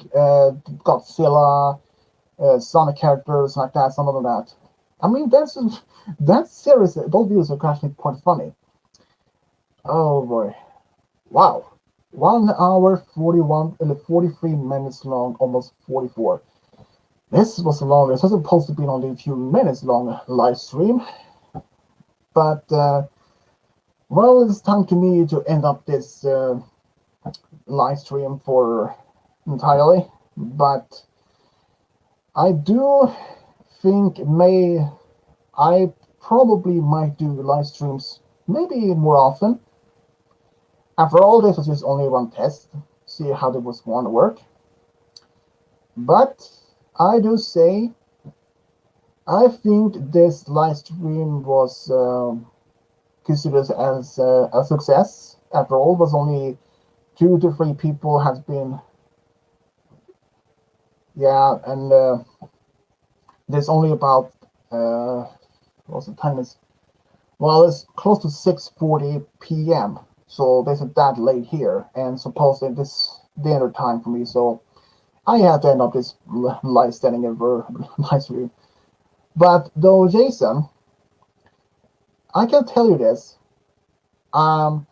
Speaker 1: Godzilla, Sonic characters like that, some of that. I mean, that series. Those videos are actually quite funny. Oh boy, wow, 1 hour 41 and 43 minutes long, almost 44. This was long. This was supposed to be only a few minutes long live stream, but well, it's time to me to end up this live stream for entirely. But I do think I probably might do live streams maybe more often. After all, this was just only one test, see how it was going to work. But I do say I think this live stream was considered as a success. After all, was only 2 to 3 people has been yeah, and there's only about what's the time is well, it's close to 6:40 p.m. So this is that late here, and supposedly this dinner time for me. So I had to end up this live standing over live stream. But though, Jason, I can tell you this. Um,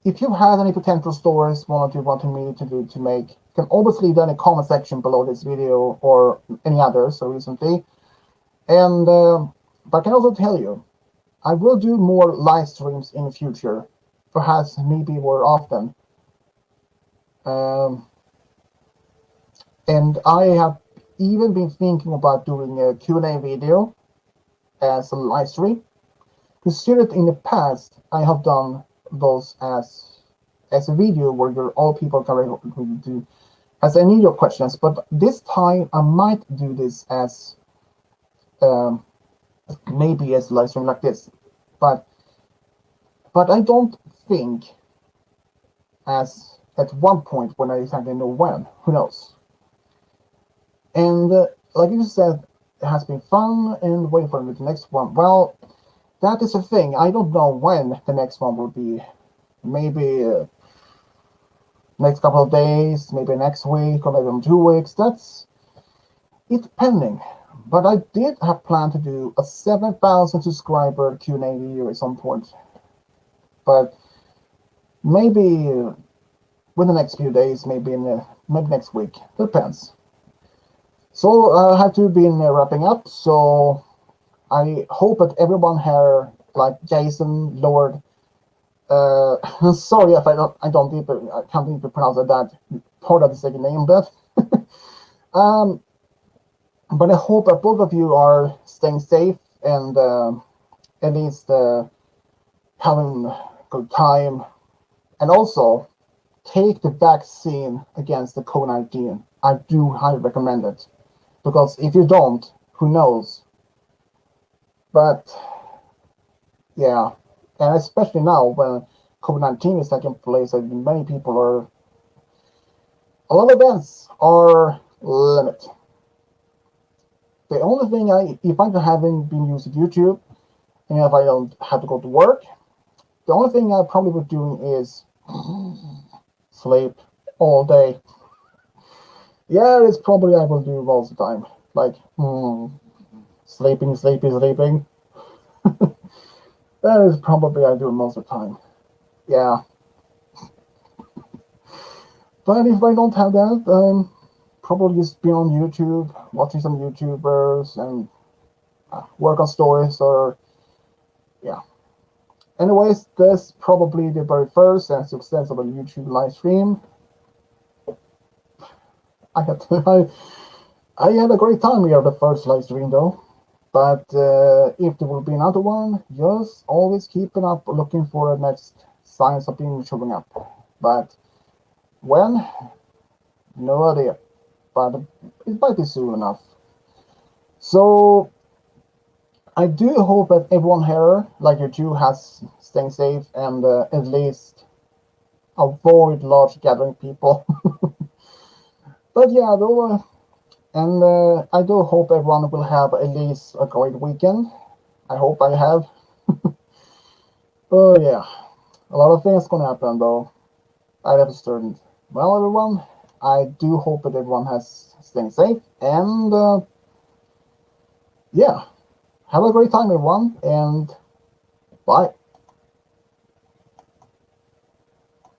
Speaker 1: if you have any potential stories you wanted me to do to make, you can always leave that in the comment section below this video or any others so recently. And but I can also tell you, I will do more live streams in the future, perhaps maybe more often. Um, and I have even been thinking about doing a Q&A video as a live stream. Considered in the past, I have done those as a video where all people can do as any of your questions. But this time, I might do this as um, maybe as a live stream like this. But I don't think as at one point when I exactly know when. Who knows? And like you said, it has been fun and waiting for the next one. Well, that is the thing. I don't know when the next one will be. Maybe next couple of days, maybe next week, or maybe in 2 weeks. That's it depending. But I did have planned to do a 7,000 subscriber Q&A video at some point. But maybe within the next few days, maybe next week. Depends. So I have to be wrapping up. So I hope that everyone here, like Jason, Lord, sorry if I can't even pronounce that part of the second name, um, but I hope that both of you are staying safe and at least having a good time, and also take the vaccine against the COVID-19. I do highly recommend it because if you don't, who knows? But yeah, and especially now when COVID-19 is taking place, and many people are, a lot of events are limited. The only thing if I haven't been using YouTube, and if I don't have to go to work, the only thing I probably would doing is sleep all day. Yeah, it's probably I will do most of the time. Like, sleeping, sleeping, sleeping. That is probably I do most of the time. Yeah. But if I don't have that, probably just be on YouTube, watching some YouTubers, and work on stories, or yeah. Anyways, that's probably the very first and success of a YouTube live stream. I had I had a great time here the first live stream though. But if there will be another one, just always keeping up, looking for the next signs of being showing up. But when, no idea. But it might be soon enough. So I do hope that everyone here, like you two, has staying safe and at least avoid large gathering people. But yeah, though, and I do hope everyone will have at least a great weekend. I hope I have. Oh yeah, a lot of things gonna happen though. I have started. Well, everyone, I do hope that everyone has staying safe and yeah, have a great time, everyone, and bye.